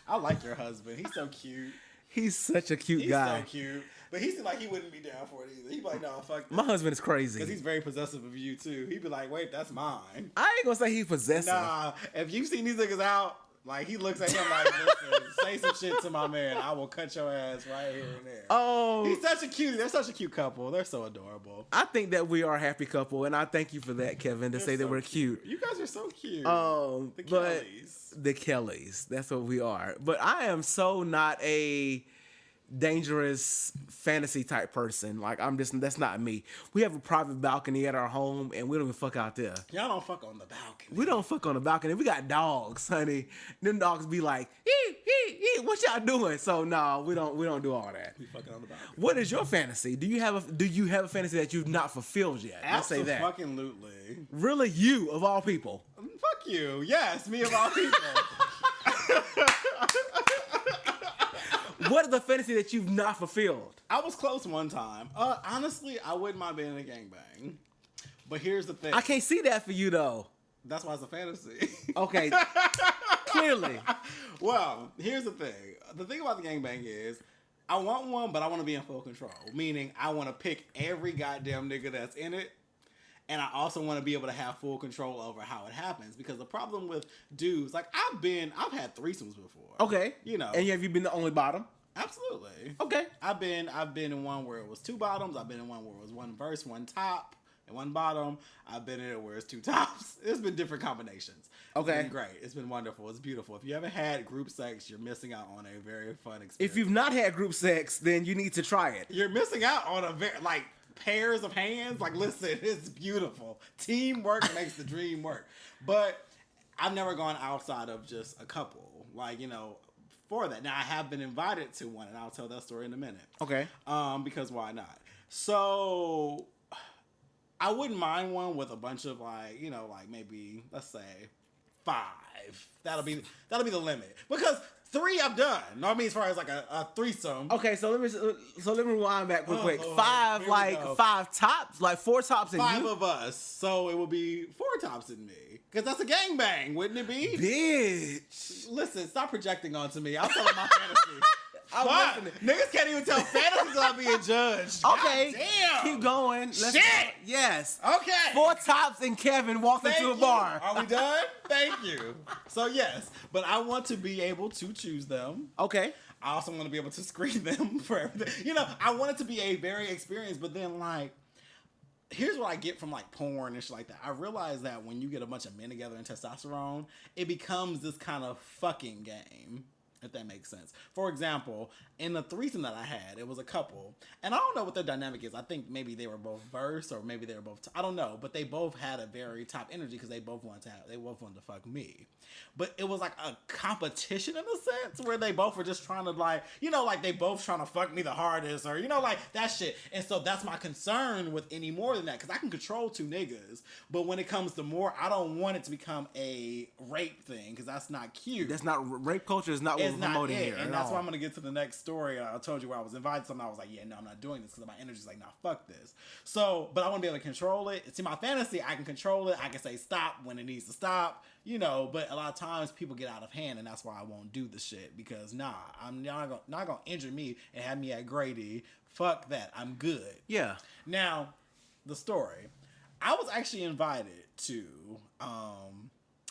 I like your husband. He's so cute. He's such a cute He's guy. so cute. But he seemed like he wouldn't be down for it either. He'd be like, no, fuck that. My husband is crazy. Because he's very possessive of you, too. He'd be like, wait, that's mine. I ain't gonna say he's possessive. Nah, if you've seen these niggas out, like, he looks at him like, listen, say some shit to my man. I will cut your ass right here and there. Oh, He's such a cute, they're such a cute couple. They're so adorable. I think that we are a happy couple, and I thank you for that, Kevin, to They're say that so we're cute. You guys are so cute. The Kellys. the Kellys, that's what we are. But I am so not a dangerous fantasy type person. Like that's not me. We have a private balcony at our home, and we don't even fuck out there. Y'all don't fuck on the balcony. We don't fuck on the balcony. We got dogs, honey. Them dogs be like, what y'all doing? So no, we don't do all that. We fucking on the balcony. What is your fantasy? Do you have a fantasy that you've not fulfilled yet? Let's say that. Absolutely. Really, you of all people. Fuck you. Yes, me of all people. What is the fantasy that you've not fulfilled? I was close one time. Honestly, I wouldn't mind being in a gangbang. But here's the thing. I can't see that for you though. That's why it's a fantasy. Okay, clearly. Well, here's the thing. The thing about the gangbang is, I want one, but I want to be in full control. Meaning, I want to pick every goddamn nigga that's in it. And I also want to be able to have full control over how it happens. Because the problem with dudes, like I've had threesomes before. Okay. You know. And have you been the only bottom? Absolutely. Okay. I've been in one where it was two bottoms. I've been in one where it was one verse, one top, and one bottom. I've been in it where it's two tops. It's been different combinations. Okay. It's been great. It's been wonderful. It's beautiful. If you haven't had group sex, you're missing out on a very fun experience. If you've not had group sex, then you need to try it. You're missing out on a very, like, pairs of hands. Like, listen, it's beautiful. Teamwork makes the dream work. But I've never gone outside of just a couple. Like, for that. Now, I have been invited to one, and I'll tell that story in a minute. Okay. Because why not? So, I wouldn't mind one with a bunch of like maybe, let's say, 5. That'll be the limit. Because 3 I've done. No, I mean as far as like a threesome. Okay, so let me rewind back real quick. Lord, 5 here we like go. 5 tops, like 4 tops and 5 you. of us, so it would be 4 tops in me. Because that's a gangbang, wouldn't it be? Bitch. Listen, stop projecting onto me. I'm telling my fantasy. I'm Fuck. listening. Niggas can't even tell fantasies without being judged. Okay, God damn. keep going. Let's Shit. Yes. Okay. 4 tops and Kevin walked Thank into a you. bar. Are we done? Thank you. So yes, but I want to be able to choose them. Okay. I also want to be able to screen them for everything. You know, I want it to be a very experience, but then like, here's what I get from like porn and shit like that. I realize that when you get a bunch of men together and testosterone, it becomes this kind of fucking game. If that makes sense. For example, in the threesome that I had, it was a couple, and I don't know what their dynamic is. I think maybe they were both verse, or maybe they were both. I don't know, but they both had a very top energy because they both wanted to fuck me. But it was like a competition in a sense where they both were just trying to like, you know, like they both trying to fuck me the hardest, or you know, like that shit. And so that's my concern with any more than that, because I can control 2 niggas, but when it comes to more, I don't want it to become a rape thing because that's not cute. That's not rape culture. Is not what It's we're not promoting it, here. and at that's all. why I'm gonna get to the next story. I told you where I was invited to something. I was like, yeah, no, I'm not doing this because my energy's like, nah, fuck this. So, but I want to be able to control it. See, my fantasy, I can control it. I can say stop when it needs to stop, you know. But a lot of times people get out of hand, and that's why I won't do the shit because nah, I'm not gonna injure me and have me at Grady. Fuck that. I'm good. Yeah. Now, the story. I was actually invited to.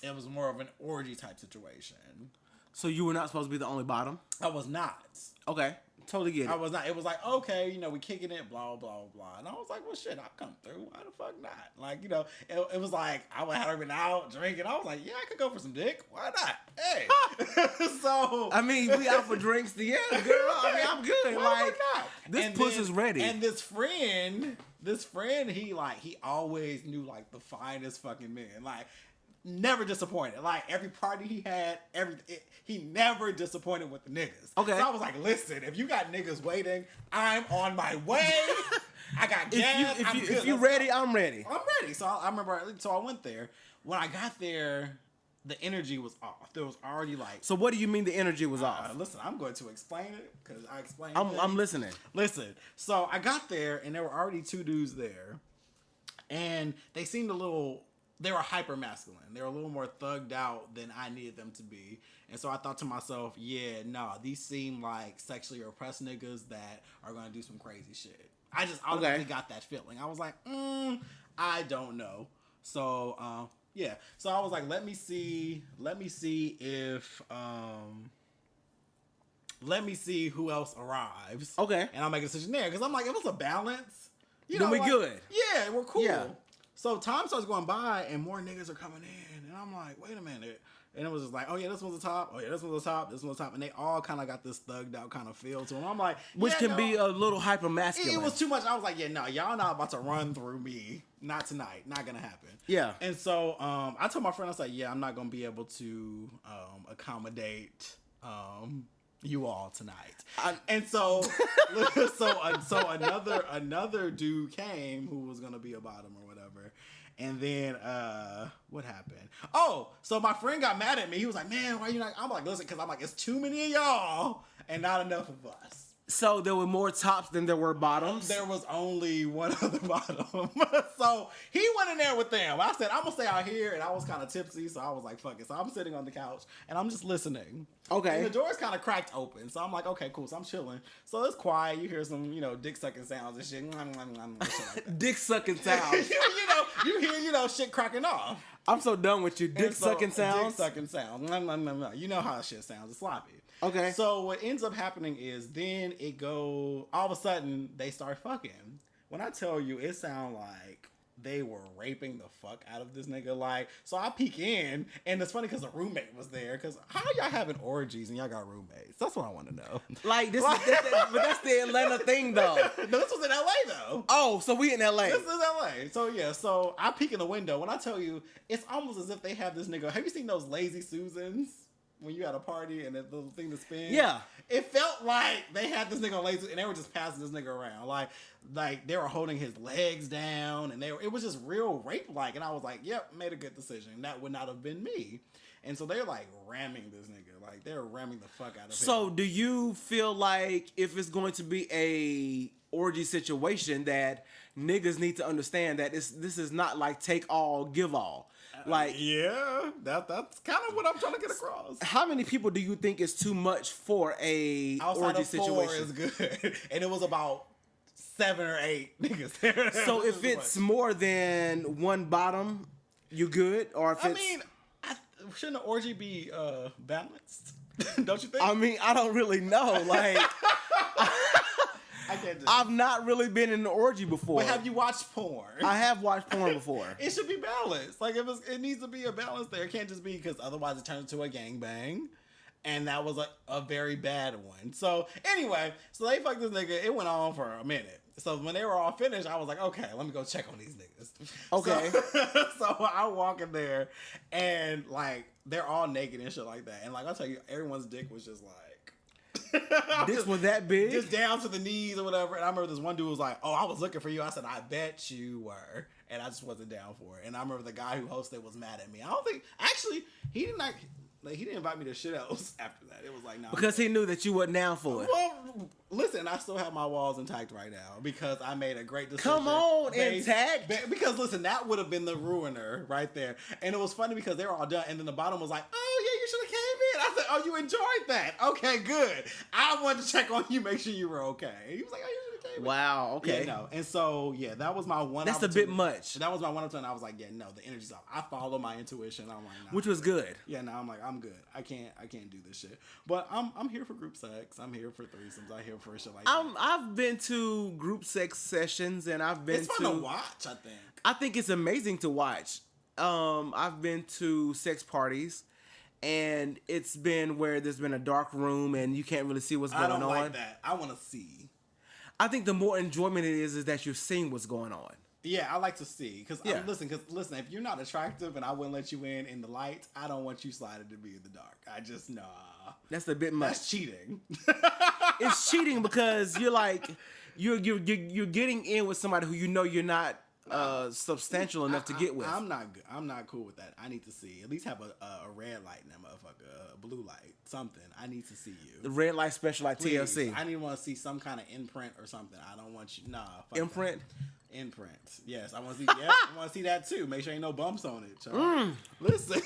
It was more of an orgy type situation. So you were not supposed to be the only bottom? I was not. Okay. Totally get it. I was not. It was like, okay, you know, we kicking it, blah, blah, blah. And I was like, well, shit, I'll come through. Why the fuck not? Like, you know, it was like, I had been out drinking. I was like, yeah, I could go for some dick. Why not? Hey. So. I mean, we out for drinks. Yeah, girl. I mean, I'm good. Why Like, not? this And pussy's ready. And this friend, he always knew like the finest fucking men. Like, never disappointed. Like every party he had, he never disappointed with the niggas. Okay. So I was like, listen, if you got niggas waiting, I'm on my way. I got gas. If you ready, I'm ready. I'm ready. So I remember. So I went there. When I got there, the energy was off. There was already like. So what do you mean the energy was off? Listen, I'm going to explain it because I explained. I'm listening. Listen. So I got there and there were already 2 dudes there, and they seemed a little. They were hyper masculine. They were a little more thugged out than I needed them to be. And so I thought to myself, yeah, nah, these seem like sexually repressed niggas that are going to do some crazy shit. I just automatically got that feeling. I was like, I don't know. So, yeah. So I was like, let me see who else arrives. Okay. And I'll make a decision there. Because I'm like, if it's a balance, you Then know, we like, good. Yeah, we're cool. Yeah. So time starts going by and more niggas are coming in. And I'm like, wait a minute. And it was just like, oh yeah, this one's the top. Oh yeah, this one's the top. This one's the top. And they all kind of got this thugged out kind of feel to them. I'm like, Which yeah, can no. be a little hyper masculine. It was too much. I was like, yeah, no, y'all not about to run through me. Not tonight. Not gonna happen. Yeah. And so I told my friend, I was like, yeah, I'm not gonna be able to accommodate you all tonight. And so another dude came who was gonna be a bottom or whatever. And then what happened? Oh, so my friend got mad at me. He was like, man, why you not? I'm like, listen, because I'm like, it's too many of y'all and not enough of us. So there were more tops than there were bottoms? There was only one other bottom. So he went in there with them. I said, I'm going to stay out here. And I was kind of tipsy. So I was like, fuck it. So I'm sitting on the couch and I'm just listening. Okay. And the door's kind of cracked open. So I'm like, okay, cool. So I'm chilling. So it's quiet. You hear some, dick sucking sounds and shit. Shit like that. Dick sucking sounds. you hear, shit cracking off. I'm so done with you. Dick sucking sounds. Dick sucking sounds. You know how shit sounds. It's sloppy. Okay. So what ends up happening is then all of a sudden they start fucking. When I tell you, it sound like they were raping the fuck out of this nigga. Like, so I peek in, and it's funny because the roommate was there. Because how y'all having orgies and y'all got roommates? That's what I want to know. Like this, but that's the Atlanta thing though. No, this was in LA though. Oh, so we in LA. This is LA. So yeah, so I peek in the window. When I tell you, it's almost as if they have this nigga. Have you seen those Lazy Susans? when you had a party and that little thing to spin. Yeah. It felt like they had this nigga on laser and they were just passing this nigga around. Like they were holding his legs down and it was just real rape-like. And I was like, yep, made a good decision. That would not have been me. And so they're like ramming this nigga. Like they're ramming the fuck out of him. So do you feel like if it's going to be a orgy situation that niggas need to understand that this is not like take all, give all? Like, yeah, that's kind of what I'm trying to get across. how many people do you think is too much for a Outside orgy of situation? 4 is good. And it was about 7 or 8 niggas there. So if it's more than one bottom, you good? Or if shouldn't an orgy be balanced? Don't you think? I mean, I don't really know. Like, I can't just... I've not really been in an orgy before. But have you watched porn? I have watched porn before. It should be balanced. Like it needs to be a balance there. It can't just be because otherwise it turns into a gangbang. And that was a very bad one. So anyway, so they fucked this nigga. It went on for a minute. So when they were all finished, I was like, okay, let me go check on these niggas. Okay. So I walk in there and like they're all naked and shit like that. And like I'll tell you, everyone's dick was just like This was that big? just down to the knees or whatever. And I remember this one dude was like, "Oh, I was looking for you." I said, "I bet you were," and I just wasn't down for it. And I remember the guy who hosted was mad at me. I don't think actually he didn't he didn't invite me to shit else after that. It was like, nah, Because he knew that you wasn't down for it. well, listen, I still have my walls intact right now because I made a great decision. Come on, intact. Because listen, that would have been the ruiner right there. And it was funny because they were all done, and then the bottom was like, "Oh yeah, you should have came in." I said, "Oh, you enjoyed that? Okay, good. I wanted to check on you, make sure you were okay." He was like, "Oh, you should have came in." Wow, okay. Yeah, no. And so yeah, that was my one. That's a bit much. That was my one opportunity. I was like, yeah, no, the energy's off. I follow my intuition. I'm like, nah. Which was good. Yeah, no, I'm like, I'm good. I can't do this shit. But I'm here for group sex. I'm here for threesomes. I'm here for shit like that. I've been to group sex sessions and I've been It's fun to watch, I think. I think it's amazing to watch. I've been to sex parties and it's been where there's been a dark room and you can't really see what's going on. I don't like that. I want to see. I think the more enjoyment it is that you're seeing what's going on. Yeah, I like to see. Because Yeah. listen, if you're not attractive and I wouldn't let you in the lights, I don't want you sliding to be in the dark. I just, nah. That's a bit much. That's cheating. It's cheating because you're like, you're getting in with somebody who you know you're not substantial enough to get with. I'm not good. I'm not cool with that. I need to see. At least have a red light in that motherfucker, a blue light, something. I need to see you. The red light special like Please. TLC. I need to want to see some kind of imprint or something. I don't want you. Nah. Fuck Imprint? that. Imprint. Yes, I want to see. Yeah, I want to see that too. Make sure ain't no bumps on it. Child. Listen,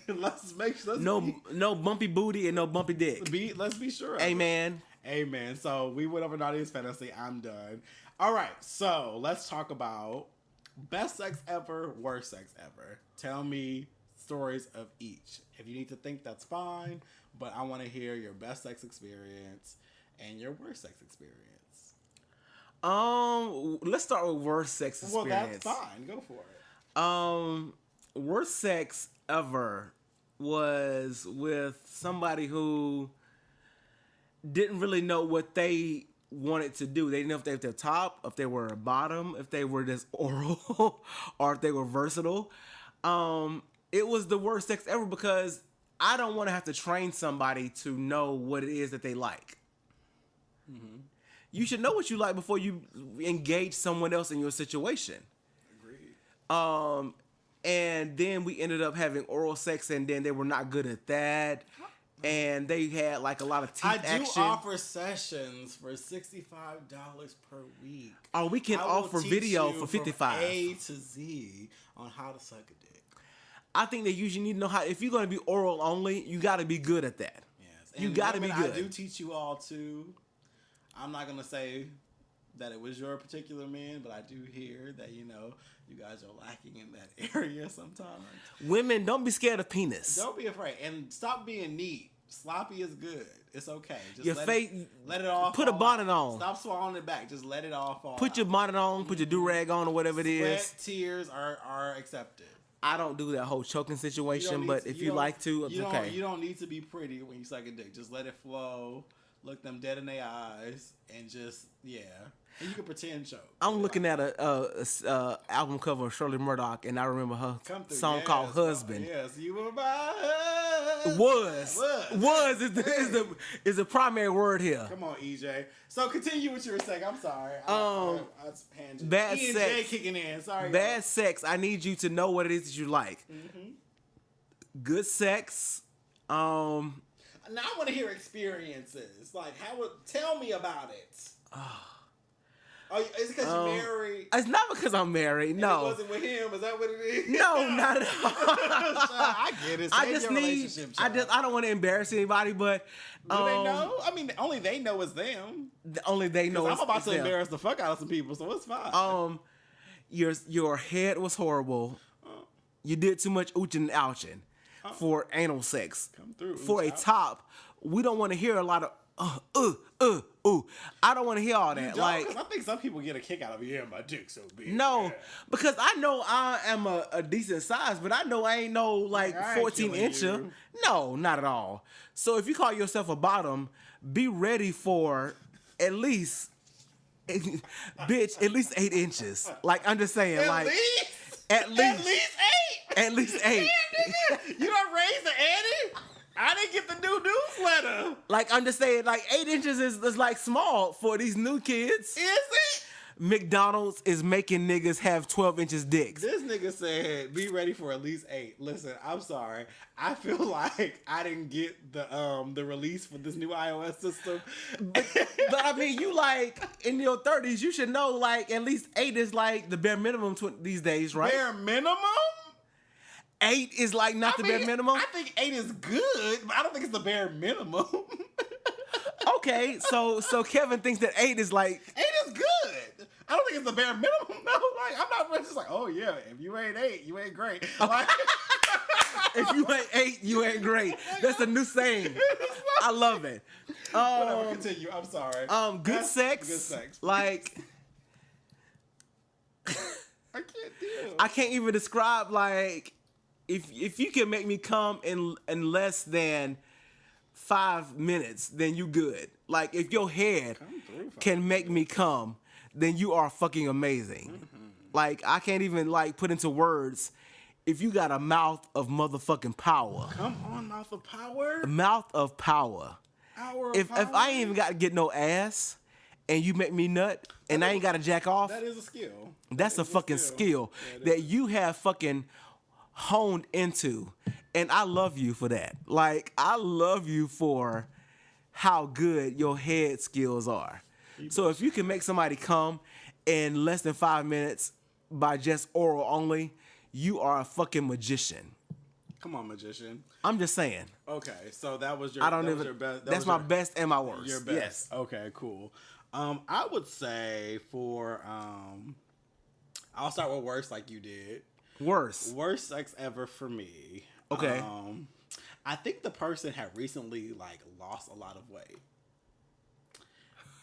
let's make sure. No bumpy booty and no bumpy dick. Let's be sure. Amen. Amen. So we went over Naughty's Fantasy. I'm done. All right. So let's talk about best sex ever, worst sex ever. Tell me stories of each. If you need to think, that's fine. But I want to hear your best sex experience and your worst sex experience. Let's start with worst sex experience. Well, that's fine. Go for it. Worst sex ever was with somebody who didn't really know what they wanted to do. They didn't know if they were the top, if they were a bottom, if they were just oral, or if they were versatile. It was the worst sex ever because I don't want to have to train somebody to know what it is that they like. Mm-hmm. You should know what you like before you engage someone else in your situation. Agreed. And then we ended up having oral sex, and then they were not good at that. And they had like a lot of teeth action. I do offer sessions for $65 per week. Oh, we can I will offer teach video you for from $55. A to Z on how to suck a dick. I think that you usually need to know how. If you're going to be oral only, you got to be good at that. Yes, You got to be good. I do teach you all too. I'm not gonna say that it was your particular man, but I do hear that you guys are lacking in that area sometimes. Women, don't be scared of penis. Don't be afraid, and stop being neat. Sloppy is good. It's okay. Just Your face. let it all. Put a fall bonnet out. on. Stop swallowing it back. Just let it all fall. Put your bonnet on. Put your do-rag on or whatever it is. Sweat, tears are accepted. I don't do that whole choking situation, need but to- if you like to, it's okay. You don't need to be pretty when you suck a dick. Just let it flow. Look them dead in their eyes and just, yeah. And you can pretend choke. I'm looking at a album cover of Shirley Murdoch, and I remember her Come through. song Yes, called "Husband." Yes, you were my husband. Was is the primary word here. Come on, EJ. So continue what you were saying. I'm sorry. I Bad E and sex. J kicking in. Sorry. Bad sex. I need you to know what it is that you like. Mm-hmm. Good sex. Now I want to hear experiences. Like, tell me about it. Oh, is it because you're married? It's not because I'm married. And No. it wasn't with him. Is that what it is? No, not at all. I get it. Save your relationship, child. I don't want to embarrass anybody, but Do they know? I mean, only they know is them. Only they know. I'm about it's to them. embarrass the fuck out of some people, so it's fine. Your head was horrible. You did too much ooching and ouching for anal sex. Come through. For a Ooch, ouch. top, we don't want to hear a lot of ooh. I don't want to hear all that. Don't, like, 'cause I think some people get a kick out of my dick so big. no, Yeah. because I know I am a decent size, but I know I ain't no like I ain't 14 killing incher. you. No, not at all. So if you call yourself a bottom, be ready for at least, bitch, at least 8 inches. Like, I'm just saying, At like, least? at least, At least 8? at least 8. Damn, nigga. You done raised the ante? I didn't get the new newsletter. Like, I'm just saying, like, 8 inches is like small for these new kids. Is it? McDonald's is making niggas have 12 inches dicks. This nigga said, be ready for at least 8. Listen, I'm sorry. I feel like I didn't get the release for this new iOS system. But I mean, you like, in your 30s, you should know, like, at least 8 is like the bare minimum these days, right? Bare minimum? 8 is like not the bare minimum? I think 8 is good, but I don't think it's the bare minimum. Okay, so Kevin thinks that 8 is like... 8 is good. I don't think it's the bare minimum. No, like, I'm not just like, oh yeah, if you ain't 8, you ain't great. Like, If you ain't 8, you ain't great. That's a new saying. I love it. whatever, continue. I'm sorry. Good sex. Good sex. Like, I can't deal. I can't even describe, like, if you can make me come in less than 5 minutes, then you good. Like, if your head can make me come, then you are fucking amazing. Mm-hmm. Like, I can't even, like, put into words, if you got a mouth of motherfucking power. Come on, mouth of power. Mouth of power. Hour of If power. I ain't even got to get no ass, and you make me nut, and I ain't got to jack off, That is a skill. that's a fucking skill that you have fucking honed into. And I love you for that. Like, I love you for how good your head skills are. So if you can make somebody come in less than 5 minutes by just oral only, you are a fucking magician. Come on, magician. I'm just saying. Okay, so that was your. I don't that even. was your best. That's my best and my worst. Your best. Yes. Okay, cool. I would say for I'll start with worst, like you did. Worst. Worst sex ever for me. Okay. I think the person had recently like lost a lot of weight,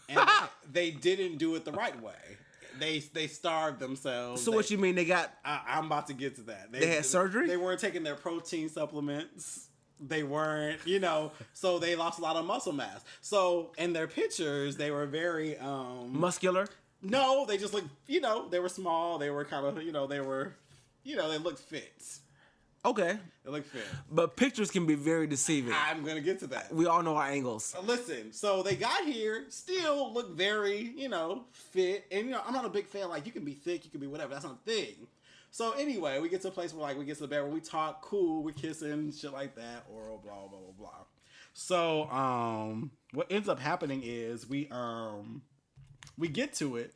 and they didn't do it the right way. They starved themselves. So what you mean they got? I'm about to get to that. They had surgery? They weren't taking their protein supplements. They weren't, so they lost a lot of muscle mass. So in their pictures, they were very Muscular? No, they just looked, they were small. They were kind of, they looked fit. Okay. They looked fit. But pictures can be very deceiving. I'm gonna get to that. We all know our angles. Listen, so they got here, still look very, fit. And, I'm not a big fan, like, you can be thick, you can be whatever. That's not a thing. So anyway, we get to a place where, like, we get to the bed where we talk, cool, we're kissing, shit like that, oral, blah, blah, blah, blah. So, what ends up happening is we get to it,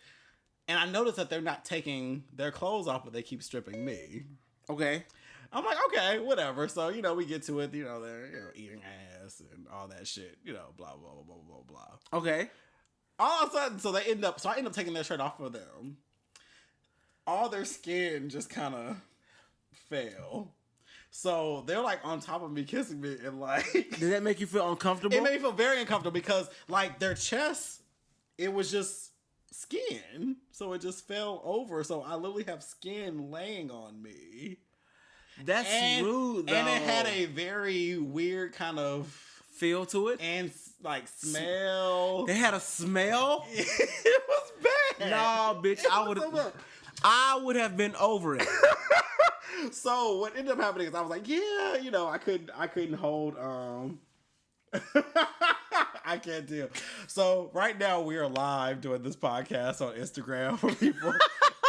and I notice that they're not taking their clothes off, but they keep stripping me. Okay. I'm like, okay, whatever. So, we get to it, they're, eating ass and all that shit, blah, blah, blah, blah, blah, blah. Okay. All of a sudden, so I end up taking their shirt off of them. All their skin just kind of fell. So they're like on top of me, kissing me, and like... Did that make you feel uncomfortable? It made me feel very uncomfortable because like their chest, it was just skin. So it just fell over. So I literally have skin laying on me. That's rude, though. And it had a very weird kind of feel to it. and like smell. They had a smell? It was bad. No, bitch, I would have been over it. So what ended up happening is I was like, yeah, I couldn't hold I can't deal. So right now we are live doing this podcast on Instagram for people.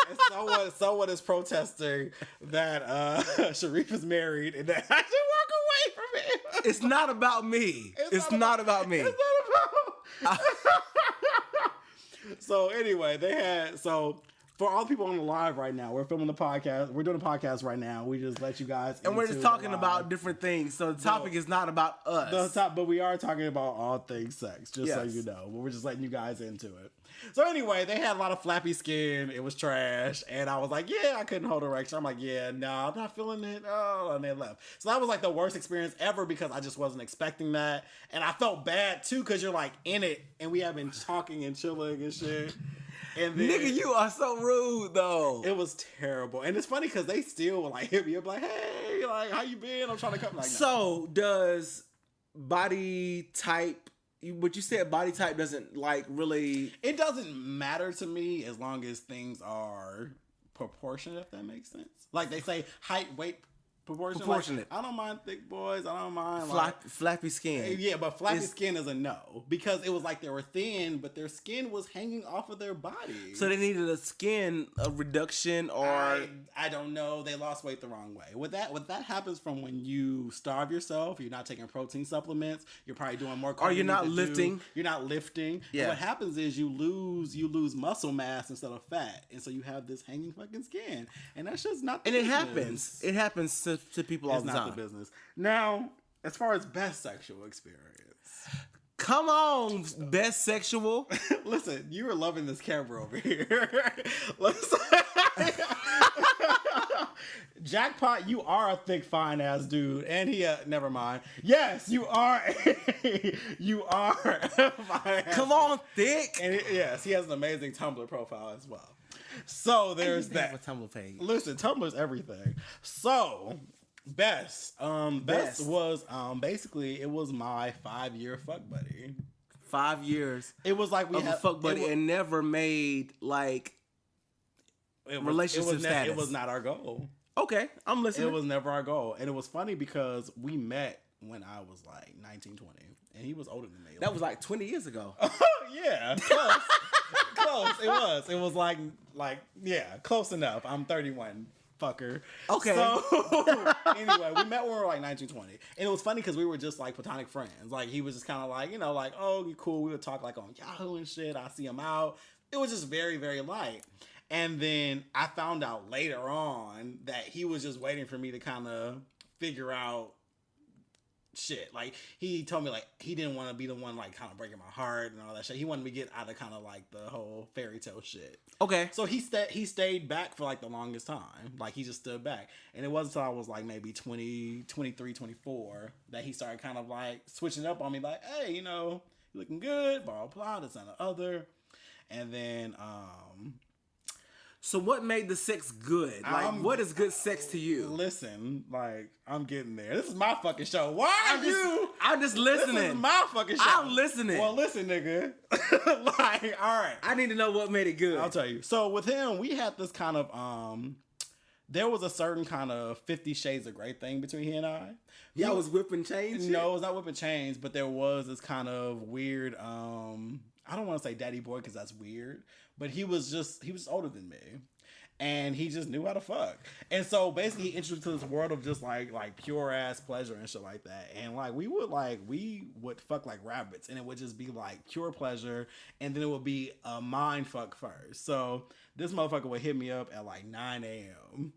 And someone is protesting that Sharif is married and that I should walk away from him. It's not about me. It's not about me. It's not about. So anyway, for all the people on the live right now, we're filming the podcast. We're doing a podcast right now. We just let you guys. And we're just talking about different things. So the topic is not about us. But we are talking about all things sex, just so you know. But we're just letting you guys into it. So anyway, they had a lot of flappy skin. It was trash. And I was like, yeah, I couldn't hold erection. I'm like, yeah, no, I'm not feeling it. Oh, and they left. So that was like the worst experience ever because I just wasn't expecting that. And I felt bad too because you're like in it and we have been talking and chilling and shit. And then, nigga, you are so rude though. It was terrible. And it's funny because they still will like hit me up like, hey, like, how you been? I'm trying to come. Like, so does body type, what you said body type doesn't like really. It doesn't matter to me as long as things are proportionate, if that makes sense. Like they say height, weight, proportionate. Like, I don't mind thick boys. I don't mind flappy skin. Yeah, but flappy skin is a no because it was like they were thin, but their skin was hanging off of their body. So they needed a reduction, or I don't know. They lost weight the wrong way. What that happens from when you starve yourself. You're not taking protein supplements. You're probably doing more. Or you're not lifting. You're not lifting. Yeah. And what happens is you lose muscle mass instead of fat, and so you have this hanging fucking skin, and that's just not. And business. It happens to people all the time. It's not the business. Now, as far as best sexual experience. Come on, best sexual. Listen, you were loving this camera over here. Listen. Jackpot, you are a thick, fine ass dude. And he, never mind. Yes, you are. You are a fine ass. Come on, thick. And yes, he has an amazing Tumblr profile as well. So there's that. Have a Tumblr page. Listen, Tumblr's everything. So best was basically it was my 5-year fuck buddy. 5 years. It was like we had a fuck buddy and never made like relationship status. It was not our goal. Okay, I'm listening. It was never our goal, and it was funny because we met when I was like 19, 20, and he was older than me. That was like 20 years ago. Yeah, close. Close. It was like yeah, close enough. I'm 31. Fucker. Okay. So anyway, we met when we were like 19, 20. And it was funny because we were just like platonic friends. Like he was just kind of like, like, oh, you cool. We would talk like on Yahoo and shit. I see him out. It was just very, very light. And then I found out later on that he was just waiting for me to kind of figure out shit. Like he told me like he didn't want to be the one like kind of breaking my heart and all that shit. He wanted me to get out of kind of like the whole fairy tale shit. Okay. So he stayed back for like the longest time. Like he just stood back. And it wasn't until I was like maybe 20, 23, 24 that he started kind of like switching up on me like, hey, you looking good, blah, blah, this and the other. And then, so what made the sex good? Like, what is good sex to you? Listen, like, I'm getting there. This is my fucking show. Why are you? I'm just listening. This is my fucking show. I'm listening. Well, listen, nigga. Like, all right. I need to know what made it good. I'll tell you. So with him, we had this kind of, there was a certain kind of 50 Shades of Grey thing between he and I. Y'all was whipping chains? No, it was not whipping chains, but there was this kind of weird, I don't want to say daddy boy because that's weird, but he was older than me. And he just knew how to fuck. And so basically he introduced to this world of just like pure ass pleasure and shit like that. And like we would fuck like rabbits and it would just be like pure pleasure and then it would be a mind fuck first. So this motherfucker would hit me up at like 9 a.m.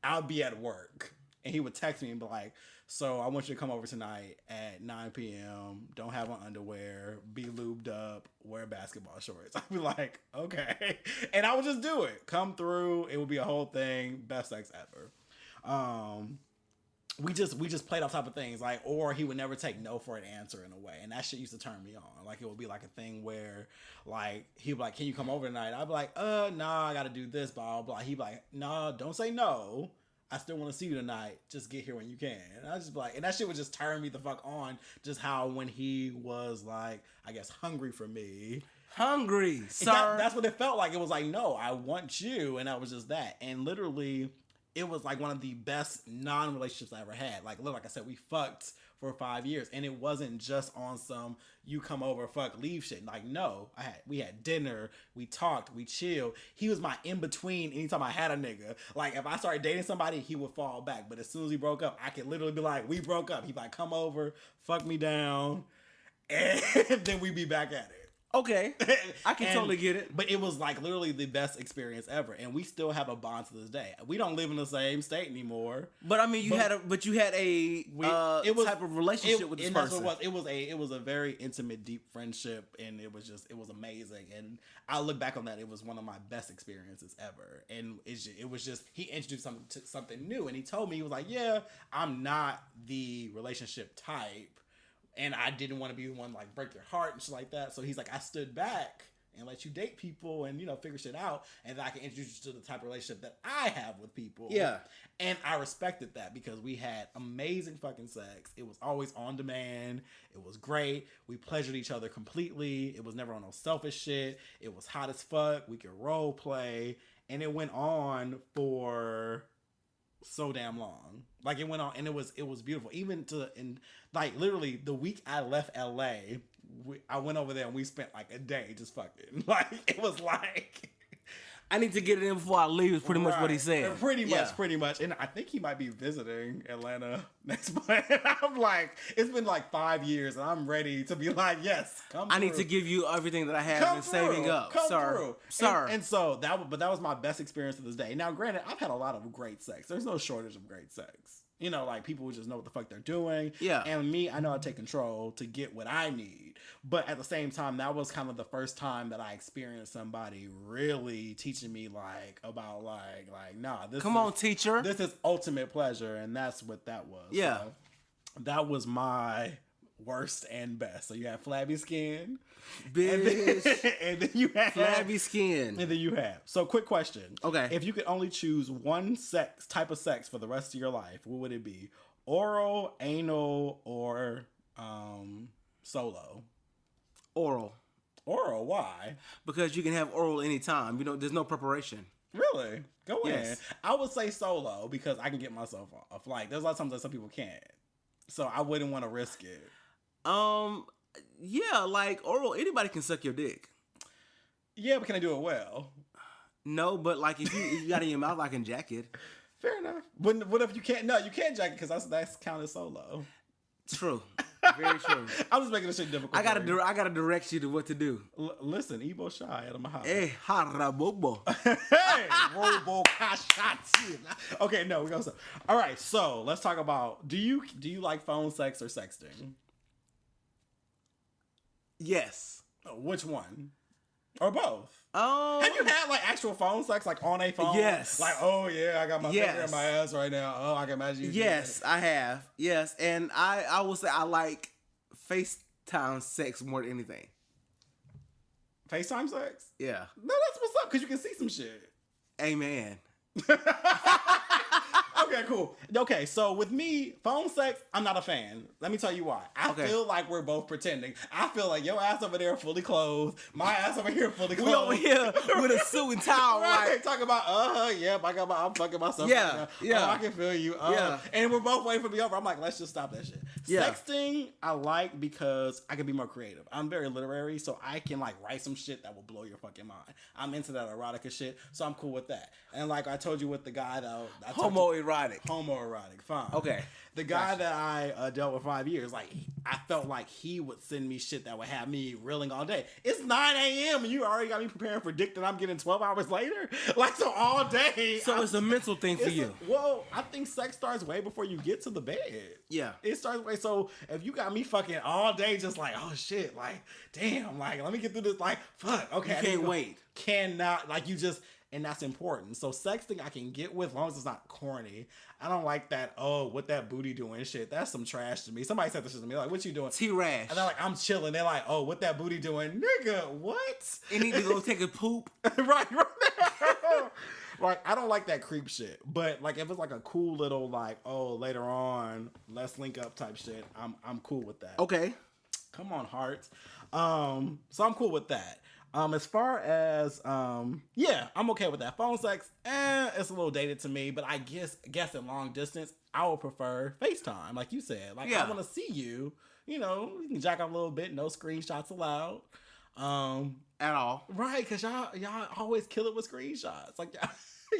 I'll be at work. And he would text me and be like, so I want you to come over tonight at 9 p.m. Don't have on underwear, be lubed up, wear basketball shorts. I'd be like, okay. And I would just do it. Come through. It would be a whole thing. Best sex ever. We just played off type of things. Like, or he would never take no for an answer in a way. And that shit used to turn me on. Like, it would be like a thing where, like, he'd be like, can you come over tonight? I'd be like, nah, I got to do this, blah, blah. He'd be like, nah, don't say no. I still want to see you tonight. Just get here when you can. And I just be like, and that shit would just turn me the fuck on. Just how when he was like, I guess hungry for me. hungry, sir. That's what it felt like. It was like, no, I want you, and that was just that. And literally, it was like one of the best non-relationships I ever had. Like I said, we fucked for 5 years, and it wasn't just on some you come over, fuck, leave shit. Like, no, we had dinner, we talked, we chilled. He was my in between. Anytime I had a nigga, like if I started dating somebody, he would fall back. But as soon as we broke up, I could literally be like, we broke up. He'd like, come over, fuck me down, and then we'd be back at it. Okay, I can totally get it. But it was like literally the best experience ever, and we still have a bond to this day. We don't live in the same state anymore. But I mean, you had a type of relationship with this person. It was a very intimate, deep friendship, and it was amazing. And I look back on that, it was one of my best experiences ever. And it was just he introduced something new, and he told me, he was like, yeah, I'm not the relationship type. And I didn't want to be the one like break your heart and shit like that. So he's like, I stood back and let you date people and, figure shit out. And then I can introduce you to the type of relationship that I have with people. Yeah. And I respected that because we had amazing fucking sex. It was always on demand. It was great. We pleasured each other completely. It was never on no selfish shit. It was hot as fuck. We could role play. And it went on for so damn long. Like it went on, and it was beautiful. Even literally the week I left LA, I went over there and we spent like a day just fucking. Like it was like I need to get it in before I leave. Is pretty much what he said. Pretty much. And I think he might be visiting Atlanta next month. I'm like, it's been like 5 years, and I'm ready to be like, yes, come through. I need to give you everything that I have been saving up, sir. And so that was my best experience to this day. Now, granted, I've had a lot of great sex. There's no shortage of great sex. Like people who just know what the fuck they're doing. Yeah. And me, I know how to take control to get what I need. But at the same time, that was kind of the first time that I experienced somebody really teaching me about nah, Come on, teacher. This is ultimate pleasure, and that's what that was. Yeah. So that was my worst and best. So you had flabby skin. Bitch. And then you had flabby skin. And then you have. So quick question. Okay. If you could only choose one type of sex for the rest of your life, what would it be? Oral, anal, or solo? Oral. Oral, why? Because you can have oral anytime. There's no preparation. Really? Go in. I would say solo because I can get myself off. Like, there's a lot of times that some people can't. So I wouldn't want to risk it. Yeah, like oral, anybody can suck your dick. Yeah, but can I do it well? No, but like if you got it in your mouth, I can jack it. Fair enough. What if you can't? No, you can't jack it because that's counted solo. True. Very true. I'm just making this shit difficult. I gotta direct you to what to do. Listen, Ebo Shy at my house. Hey, harabobo. Hey, robo kashati. Okay, no, we go. All right, so let's talk about. Do you like phone sex or sexting? Yes. Which one? Or both? Have you had like actual phone sex, like on a phone? Yes. Like, oh yeah, I got my finger in my ass right now. Oh, I can imagine you. Yes, I have. Yes, and I will say I like FaceTime sex more than anything. FaceTime sex? Yeah. No, that's what's up because you can see some shit. Amen. Okay, cool. Okay, so with me, phone sex, I'm not a fan. Let me tell you why. I feel like we're both pretending. I feel like your ass over there fully clothed, my ass over here fully clothed. We over here with a suit and towel, right? Talking about, yep, I'm fucking myself. Yeah, right yeah. Oh, I can feel you. Yeah. And we're both waiting for me over. I'm like, let's just stop that shit. Yeah. Sexting, I like because I can be more creative. I'm very literary, so I can like write some shit that will blow your fucking mind. I'm into that erotica shit, so I'm cool with that. And like I told you with the guy that homoerotic, fine. Okay. The guy that I dealt with 5 years, like I felt like he would send me shit that would have me reeling all day. It's 9 a.m. and you already got me preparing for dick that I'm getting 12 hours later. Like so all day. So it's a mental thing for you. Well, I think sex starts way before you get to the bed. Yeah. It starts way. So if you got me fucking all day, just like, oh shit, like damn, like let me get through this. Like fuck, okay. You can't wait. Cannot like you just. And that's important. So sexting I can get with as long as it's not corny. I don't like that, what that booty doing shit. That's some trash to me. Somebody said this shit to me, like, what you doing? T-Rash. And they're like, I'm chilling. They're like, what that booty doing? Nigga, what? You need to go take a poop. right. Like, I don't like that creep shit. But, like, if it's like a cool little, like, later on, let's link up type shit, I'm cool with that. Okay. Come on, hearts. So I'm cool with that. As far as yeah, I'm okay with that. Phone sex, it's a little dated to me, but I guess in long distance, I would prefer FaceTime, like you said. Like I want to see you. You know, you can jack off a little bit, no screenshots allowed. At all. Right, because y'all always kill it with screenshots. Like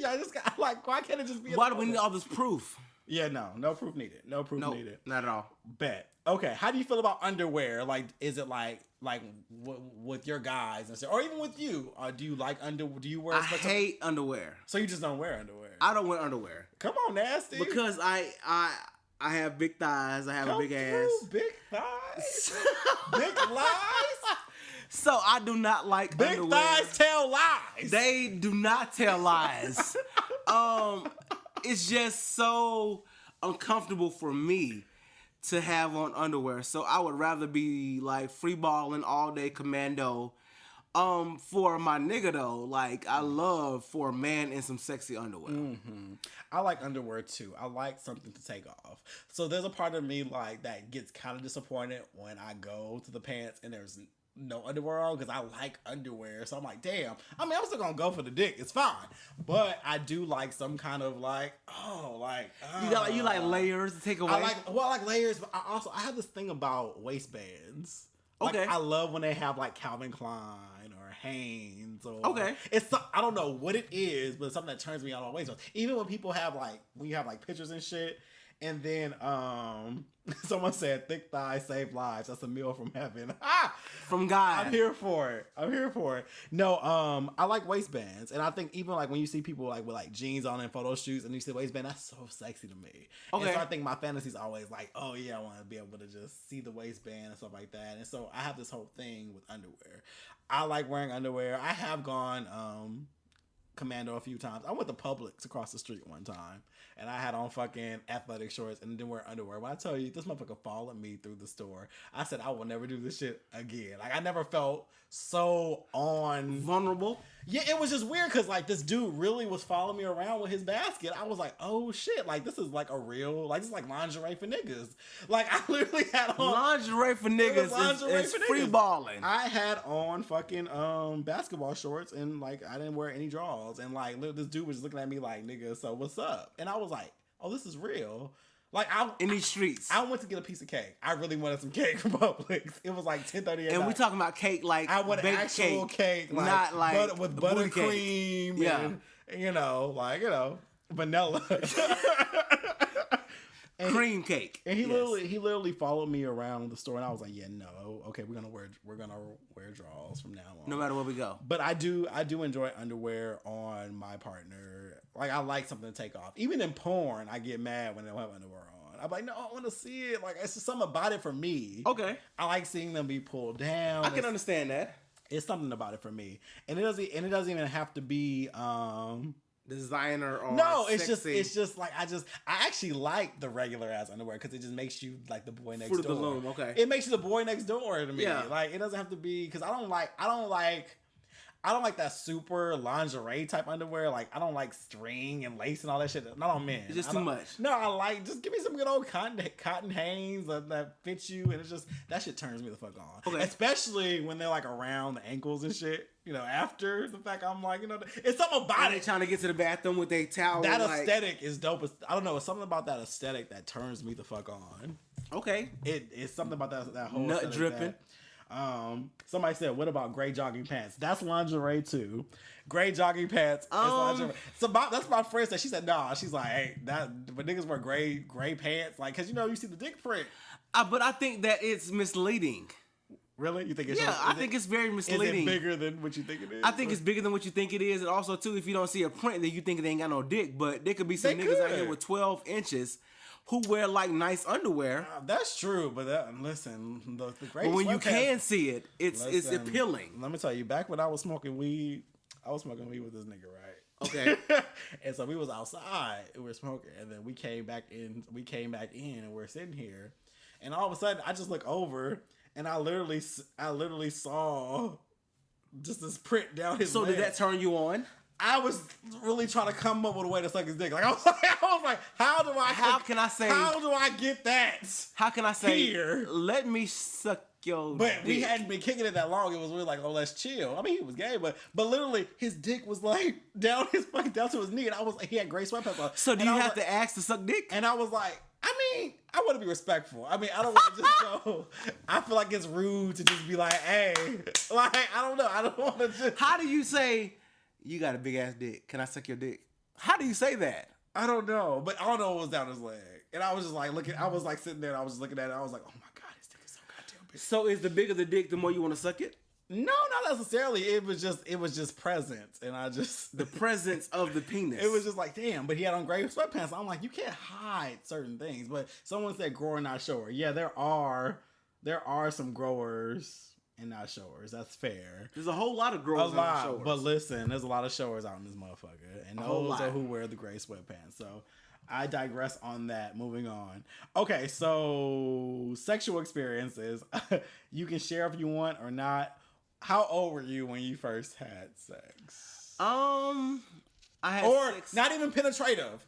y'all just got like, why can't it just be? Why do we need all this proof? Yeah, no proof needed. No proof needed. Not at all. Bet. Okay, how do you feel about underwear? Like, is it like with your guys and stuff, or even with you? Do you like Do you wear? I hate underwear. So you just don't wear underwear? I don't wear underwear. Come on, nasty. Because I have big thighs. I have a big ass. Big thighs. Big lies. So I do not like big underwear. Big thighs tell lies. They do not tell lies. It's just so uncomfortable for me to have on underwear. So I would rather be like free balling all day commando. For my nigga though, like I love for a man in some sexy underwear. Mm-hmm. I like underwear too. I like something to take off. So there's a part of me like that gets kind of disappointed when I go to the pants and there's no underwear on, because I like underwear. So I'm like, damn. I mean, I'm still gonna go for the dick. It's fine. But I do like some kind of like, you like layers to take away. I like layers, but I have this thing about waistbands. Like, okay. I love when they have like Calvin Klein or Hanes or I don't know what it is, but it's something that turns me on waistbands. Even when people have when you have like pictures and shit. And then someone said, thick thighs save lives. That's a meal from heaven. From God. I'm here for it. No, I like waistbands. And I think even like when you see people like with like jeans on and photo shoots and you see waistband, that's so sexy to me. Okay. And so I think my fantasy's always like, oh yeah, I want to be able to just see the waistband and stuff like that. And so I have this whole thing with underwear. I like wearing underwear. I have gone commando a few times. I went to Publix across the street one time and I had on fucking athletic shorts and didn't wear underwear. When I tell you, this motherfucker followed me through the store. I said, I will never do this shit again. Like, I never felt so vulnerable. Yeah, it was just weird because like this dude really was following me around with his basket. I was like, oh shit, like this is like a real, like this is like lingerie for niggas. Like I literally had on lingerie for niggas is free balling. I had on fucking basketball shorts and like I didn't wear any drawers and like this dude was just looking at me like, nigga, so what's up? And I was like, oh, this is real. Like in these streets. I went to get a piece of cake. I really wanted some cake from Publix. It was like 10:30. And we talking about cake like I want actual cake, like, not like with buttercream. Yeah, and, vanilla. cream cake. And he literally followed me around the store, and I was like, yeah, no, okay, we're gonna wear drawers from now on, no matter where we go. But I do enjoy underwear on my partner. Like I like something to take off. Even in porn, I get mad when they don't have underwear on. I'm like, no, I want to see it. Like it's just something about it for me. Okay, I like seeing them be pulled down. I can understand that. It's something about it for me, and it doesn't even have to be designer or no, sexy. it's just like I actually like the regular ass underwear because it just makes you like the boy next door. The loom, okay. It makes you the boy next door to me. Yeah. Like it doesn't have to be because I don't like that super lingerie type underwear. Like I don't like string and lace and all that shit. Not on men. It's just too much. No, I like just give me some good old cotton Hanes that fits you, and it's just that shit turns me the fuck on. Okay. Especially when they're like around the ankles and shit. After the fact, I'm like, it's something about it. Trying to get to the bathroom with their towel. That aesthetic is dope. I don't know. It's something about that aesthetic that turns me the fuck on. Okay. It's something about that whole nut dripping. Somebody said, what about gray jogging pants? That's lingerie too. Gray jogging pants is lingerie. So that's my friend said. She said, nah. She's like, hey, but niggas wear gray pants, like, cause you see the dick print. But I think that it's misleading. Really? You think it's I think it's very misleading. Is it bigger than what you think it is? I think it's bigger than what you think it is. And also, too, if you don't see a print, then you think they ain't got no dick. But there could be some niggas out here with 12 inches who wear, like, nice underwear. That's true. But listen, the great But when you can see it, it's appealing. Let me tell you, back when I was smoking weed with this nigga, right? Okay. And so we was outside and we were smoking. And then we came back in and we're sitting here. And all of a sudden, I just look over. And I literally saw just this print down his leg. Did that turn you on? I was really trying to come up with a way to suck his dick. Like I was like, how do I get that? How can I say? Here. Let me suck your. But dick. we hadn't been kicking it that long. It was really like, oh, let's chill. I mean, he was gay, but literally his dick was like down to his knee, and I was like, he had gray sweatpants on. So do you have to ask to suck dick? And I was like, I mean, I want to be respectful. I mean, I don't want to just go. I feel like it's rude to just be like, hey, like I don't know. I don't want to just. How do you say? You got a big ass dick. Can I suck your dick? How do you say that? I don't know, but all I know it was down his leg, and I was just like looking. I was like sitting there, and I was just looking at it. I was like, oh my god, his dick is so goddamn big. So is the bigger the dick, the more you want to suck it? No, not necessarily. It was just presence, and I just The presence of the penis. It was just like, damn, but he had on gray sweatpants. I'm like, you can't hide certain things. But someone said grower, not shower. Yeah, there are some growers and not showers. That's fair. There's a whole lot of growers. A lot, and showers. but listen, there's a lot of showers out in this motherfucker, and those are who wear the gray sweatpants. So I digress on that. Moving on. Okay, so sexual experiences. You can share if you want or not. How old were you when you first had sex? I had Or sex. not even penetrative.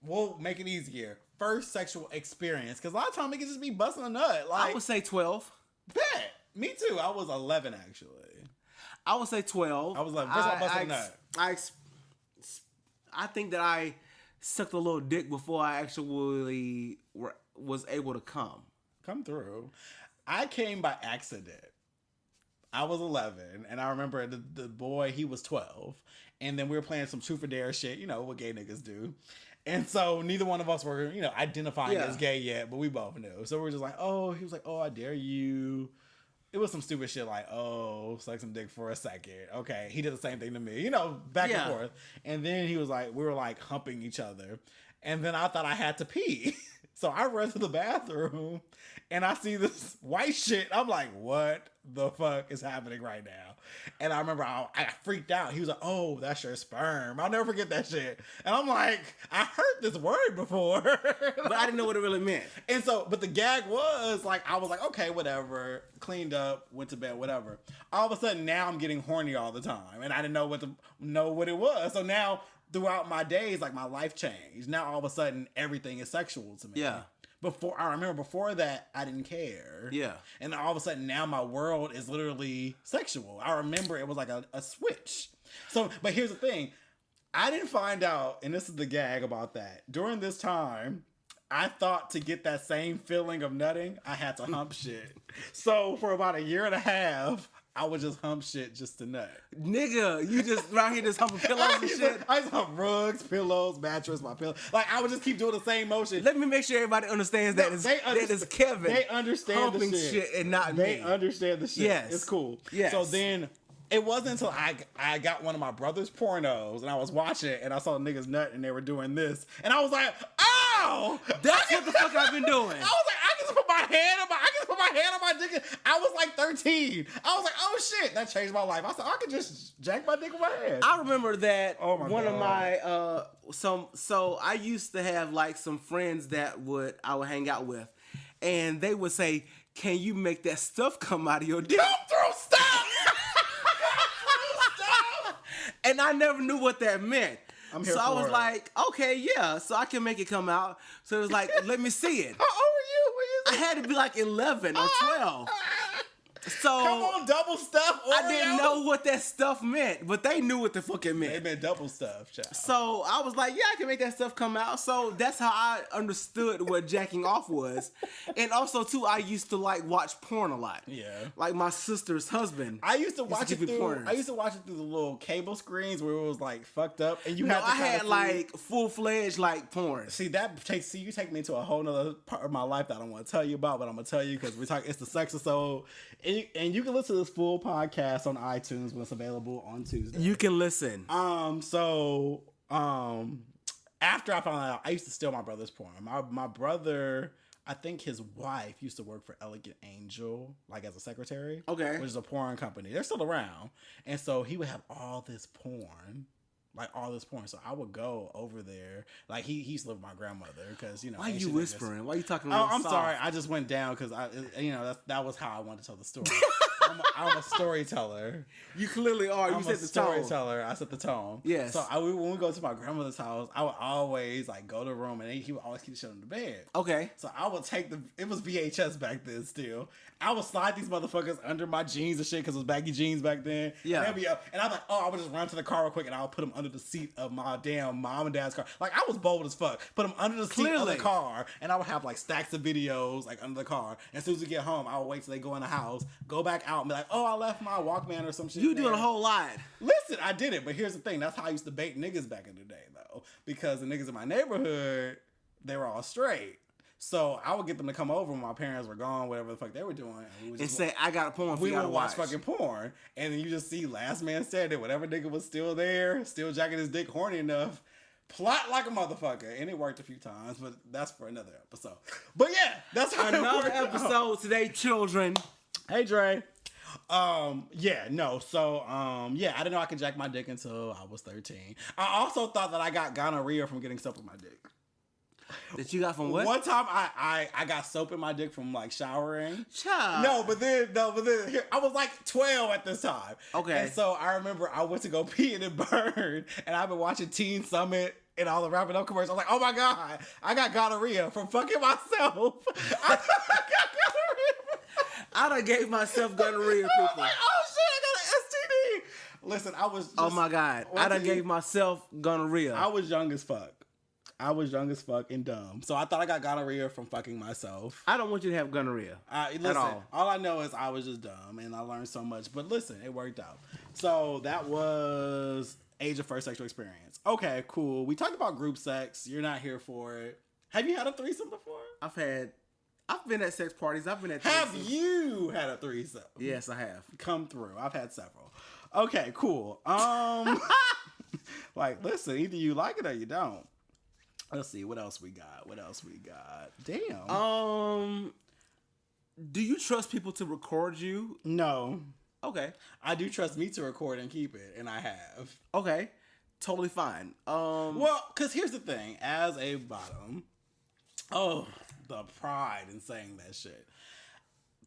We'll make it easier. First sexual experience, because a lot of times it can just be busting a nut. Like I would say 12. bet. Me too. I was 11 actually. I would say 12. I was like, first of all, busting a nut. I think that I sucked a little dick before I actually was able to come. Come through. I came by accident. I was 11, and I remember the boy, he was 12, and then we were playing some truth or dare shit, you know, what gay niggas do. And so neither one of us were, you know, identifying as gay yet, but we both knew. So we were just like, oh, he was like, oh, I dare you. It was some stupid shit like, oh, suck some dick for a second. Okay, he did the same thing to me, you know, back and forth. And then he was like, we were like humping each other. And then I thought I had to pee. So I run to the bathroom and I see this white shit. I'm like, what the fuck is happening right now? And I remember I freaked out. He was like, oh, that's your sperm. I'll never forget that shit. And I'm like, I heard this word before. But I didn't know what it really meant. And so, but the gag was like, I was like, okay, whatever. Cleaned up, went to bed, whatever. All of a sudden now I'm getting horny all the time. And I didn't know what it was. So now throughout my days, like my life changed. Now all of a sudden everything is sexual to me. Yeah. I remember before that I didn't care. Yeah. And all of a sudden now my world is literally sexual. I remember it was like a switch. So, but here's the thing. I didn't find out, and this is the gag about that. During this time, I thought to get that same feeling of nutting, I had to hump shit. So for about a year and a half, I would just hump shit just to nut. Nigga, you just around here just humping pillows and shit. I just hump rugs, pillows, mattress, my pillow. Like I would just keep doing the same motion. Let me make sure everybody understands that it's Kevin. They understand humping the shit and not me. They understand the shit. Yes. It's cool. Yes. So then it wasn't until I got one of my brother's pornos and I was watching it and I saw the niggas nut and they were doing this. And I was like, oh! That's what the fuck I've been doing. I was like, I can just put my hand on my dick. I was like 13. I was like, oh shit, that changed my life. I said, I could just jack my dick with my hand. I remember that one of God. my so I used to have like some friends that I would hang out with, and they would say, "Can you make that stuff come out of your dick?" Come through stuff. And I never knew what that meant. I'm here so I was for it. like, okay, yeah, so I can make it come out. So it was like, let me see it. How old were you? I had to be like 11 or 12. So Come on, double stuff. Oreo. I didn't know what that stuff meant, but they knew what the fuck it meant. They meant double stuff, child. So I was like, yeah, I can make that stuff come out. So that's how I understood what jacking off was. And also, too, I used to like watch porn a lot. Yeah. Like my sister's husband. I used to watch it give me through. pointers. I used to watch it through the little cable screens where it was like fucked up, and you No, had to. I kinda had see- like full-fledged like porn. See, you take me to a whole nother part of my life that I don't want to tell you about, but I'm gonna tell you because we're talking. It's the Sexisode, and you can listen to this full podcast on iTunes when it's available on Tuesday. You can listen. After I found out, I used to steal my brother's porn. My brother, I think his wife used to work for Elegant Angel, like as a secretary. Okay. Which is a porn company. They're still around, and so he would have all this porn. So I would go over there. Like he used to live with my grandmother because Why are you Asian whispering? Why are you talking? Oh, real I'm soft? sorry. I just went down because that was how I wanted to tell the story. I'm a storyteller. You clearly are. You I'm set a the tone. storyteller. I set the tone. Yes. So when we go to my grandmother's house, I would always like go to the room and he would always keep shit on the bed. Okay. So I would take it was VHS back then still. I would slide these motherfuckers under my jeans and shit because it was baggy jeans back then. Yeah. And they'd be up. And I'm like, oh, I would just run to the car real quick and I would put them under the seat of my damn mom and dad's car. Like I was bold as fuck. Put them under the seat of Clearly. the car and I would have like stacks of videos like under the car. And as soon as we get home, I would wait till they go in the house, go back out and be like, oh, I left my Walkman or some shit. You in doing there. a whole lot. Listen, I did it, but here's the thing. That's how I used to bait niggas back in the day, though. Because the niggas in my neighborhood, they were all straight. So I would get them to come over when my parents were gone, whatever the fuck they were doing. And, we would And just say, I got a porn for we you would to watch fucking porn. And then you just see last man standing. Whatever nigga was still there, still jacking his dick horny enough, plot like a motherfucker. And it worked a few times, but that's for another episode. But yeah, that's how it Another worked out. episode today, children. Hey, Dre. Yeah, no. So, yeah, I didn't know I could jack my dick until I was 13. I also thought that I got gonorrhea from getting soap in my dick. That you got from what? One time I got soap in my dick from like showering. Child. No, but then here, I was like 12 at this time. Okay. And so I remember I went to go pee and it burned. And I've been watching Teen Summit and all the wrapping up commercials. I was like, oh my God, I got gonorrhea from fucking myself. I got gonorrhea. I done gave myself gonorrhea, I was people. like, oh shit, I got an STD. Listen, I was just, Oh my God. I done gave myself gonorrhea. I was young as fuck. I was young as fuck and dumb. So I thought I got gonorrhea from fucking myself. I don't want you to have gonorrhea. Listen, all. I know is I was just dumb and I learned so much. But listen, it worked out. So that was age of first sexual experience. Okay, cool. We talked about group sex. You're not here for it. Have you had a threesome before? I've been at sex parties. I've been at Have threesomes. you had a threesome? Yes, I have. Come through. I've had several. Okay, cool. Like, listen, either you like it or you don't. Let's see, what else we got? Damn. Do you trust people to record you? No. Okay. I do trust me to record and keep it, and I have. Okay. Totally fine. Well, because here's the thing. As a bottom, the pride in saying that shit.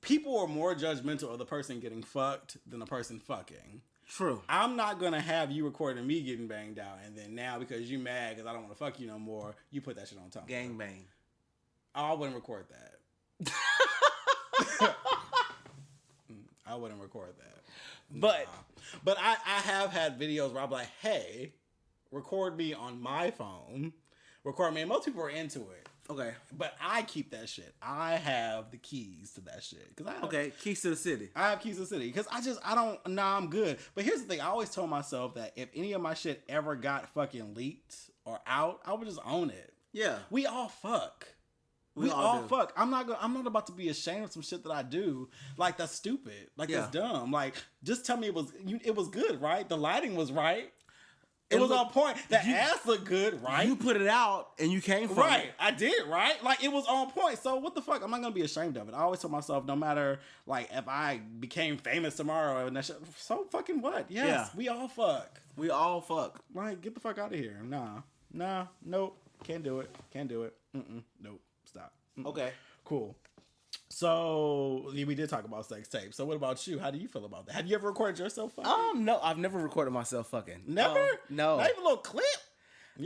People are more judgmental of the person getting fucked than the person fucking. True. I'm not going to have you recording me getting banged out, and then now because you mad because I don't want to fuck you no more, you put that shit on top. Gang bang. I wouldn't record that. I wouldn't record that. But I have had videos where I'm like, hey, record me on my phone. Record me. And most people are into it. Okay. But I keep that shit. I have the keys to that shit. Okay, keys to the city. I have keys to the city. Because I'm good. But here's the thing. I always told myself that if any of my shit ever got fucking leaked or out, I would just own it. Yeah. We all fuck. We all fuck. I'm not about to be ashamed of some shit that I do. Like, that's stupid. Like, that's dumb. Like, just tell me it was good, right? The lighting was right. It was on point. The ass looked good, right? You put it out and you came from right. it. I did, right? Like, it was on point. So what the fuck? I'm not gonna be ashamed of it. I always tell myself, no matter like if I became famous tomorrow and that shit, so fucking what? Yes, we all fuck. We all fuck. Like, get the fuck out of here. Nah, nope. Can't do it. Nope. Stop. Okay. Cool. So we did talk about sex tapes. So what about you? How do you feel about that? Have you ever recorded yourself fucking? No, I've never recorded myself fucking. Never? No. Not even a little clip?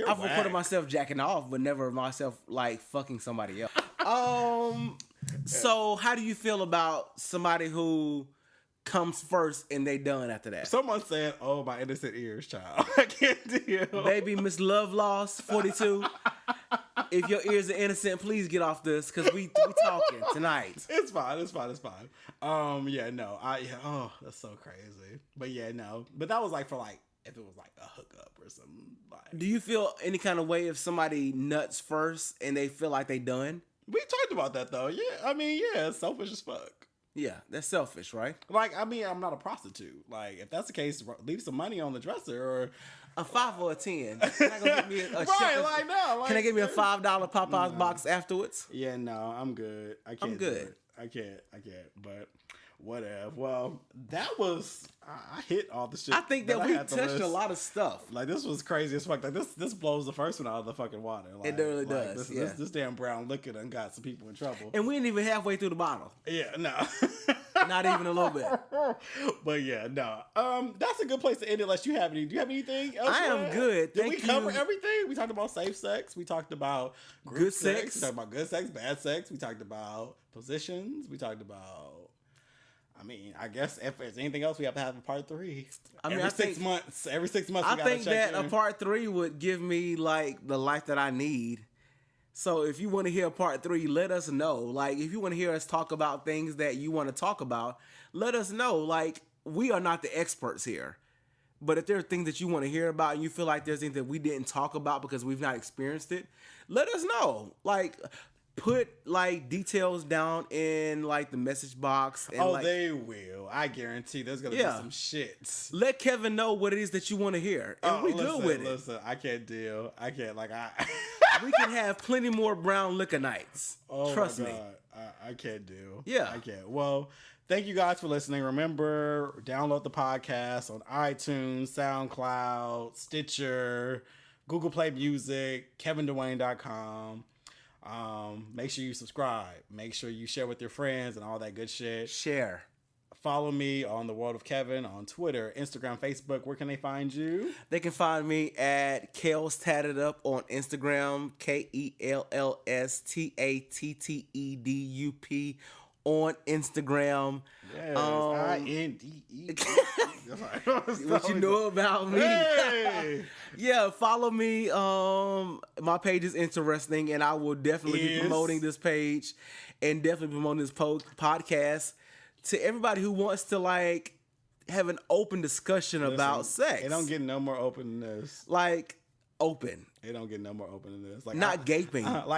I've recorded myself jacking off, but never myself like fucking somebody else. So how do you feel about somebody who comes first and they done after that? Someone said, "Oh, my innocent ears, child." I can't deal. Baby, Miss Love Lost 42. If your ears are innocent, please get off this because we talking tonight. It's fine. Yeah, no. Oh, that's so crazy. But yeah, no. But that was like for like if it was like a hookup or something. Like, Do you feel any kind of way if somebody nuts first and they feel like they done? we talked about that though. Yeah, I mean, yeah, it's selfish as fuck. Yeah, that's selfish, right? Like, I mean, I'm not a prostitute. Like, if that's the case, leave some money on the dresser or a 5 or a 10. Can I go get me a right, Shepherd's- like no. Like, Can I get me a $5 Popeyes box afterwards? Yeah, no, I'm good. I can't. I'm good. do it. I can't. But whatever. Well, that was I hit all the shit. I think that we had to touched list. a lot of stuff. Like, this was crazy as fuck. Like, this blows the first one out of the fucking water. Like, It really does, This damn brown liquor done got some people in trouble. And we ain't even halfway through the bottle. Yeah, no. Not even a little bit. But yeah, no. That's a good place to end it unless you have any. Do you have anything else? I am good. Did Thank we cover you. everything? We talked about safe sex. We talked about group Good sex. We talked about good sex, bad sex. We talked about positions. We talked about. I mean, I guess if there's anything else, we have to have a part 3. I mean, every I think- 6 months. Every 6 months, I we gotta think check that in. a part 3 would give me like the life that I need. So if you want to hear part 3, let us know. Like if you want to hear us talk about things that you want to talk about, let us know. Like we are not the experts here. But if there are things that you want to hear about and you feel like there's things that we didn't talk about because we've not experienced it, let us know. Like put like details down in like the message box. And, like, they will. I guarantee there's gonna be some shits. let Kevin know what it is that you want to hear, and we good with it. Listen, I can't deal. I can't. Like I. We can have plenty more brown liquor nights. Oh Trust my me. God. I can't do. Yeah. I can't. Well, thank you guys for listening. Remember, download the podcast on iTunes, SoundCloud, Stitcher, Google Play Music, KevinDwayne.com. Make sure you subscribe. Make sure you share with your friends and all that good shit. Share. Follow me on The World of Kevin on Twitter, Instagram, Facebook. Where can they find you? They can find me at Kels Tatted Up on Instagram, KELLSTATTEDUP on Instagram. Yes, INDE. What you know about me? Hey! Yeah, follow me. My page is interesting, and I will definitely be promoting this page and definitely promoting this podcast to everybody who wants to like have an open discussion about sex. It don't get no more open than this. like open, It don't get no more open than this. Like not gaping, but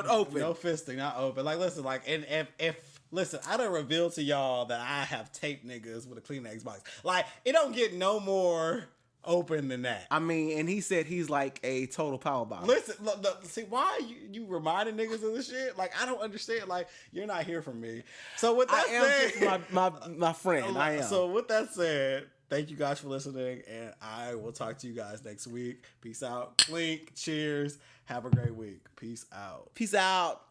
open. No fisting, not open. Like listen, like and if listen, I done revealed to y'all that I have taped niggas with a Kleenex box. Like it don't get no more open than that. I mean, and he said he's like a total power bomb. Listen, look, see why you reminding niggas of this shit? Like I don't understand. Like you're not here for me. So with that I am said, just my friend. I am. So with that said, thank you guys for listening, and I will talk to you guys next week. Peace out. Clink. Cheers. Have a great week. Peace out. Peace out.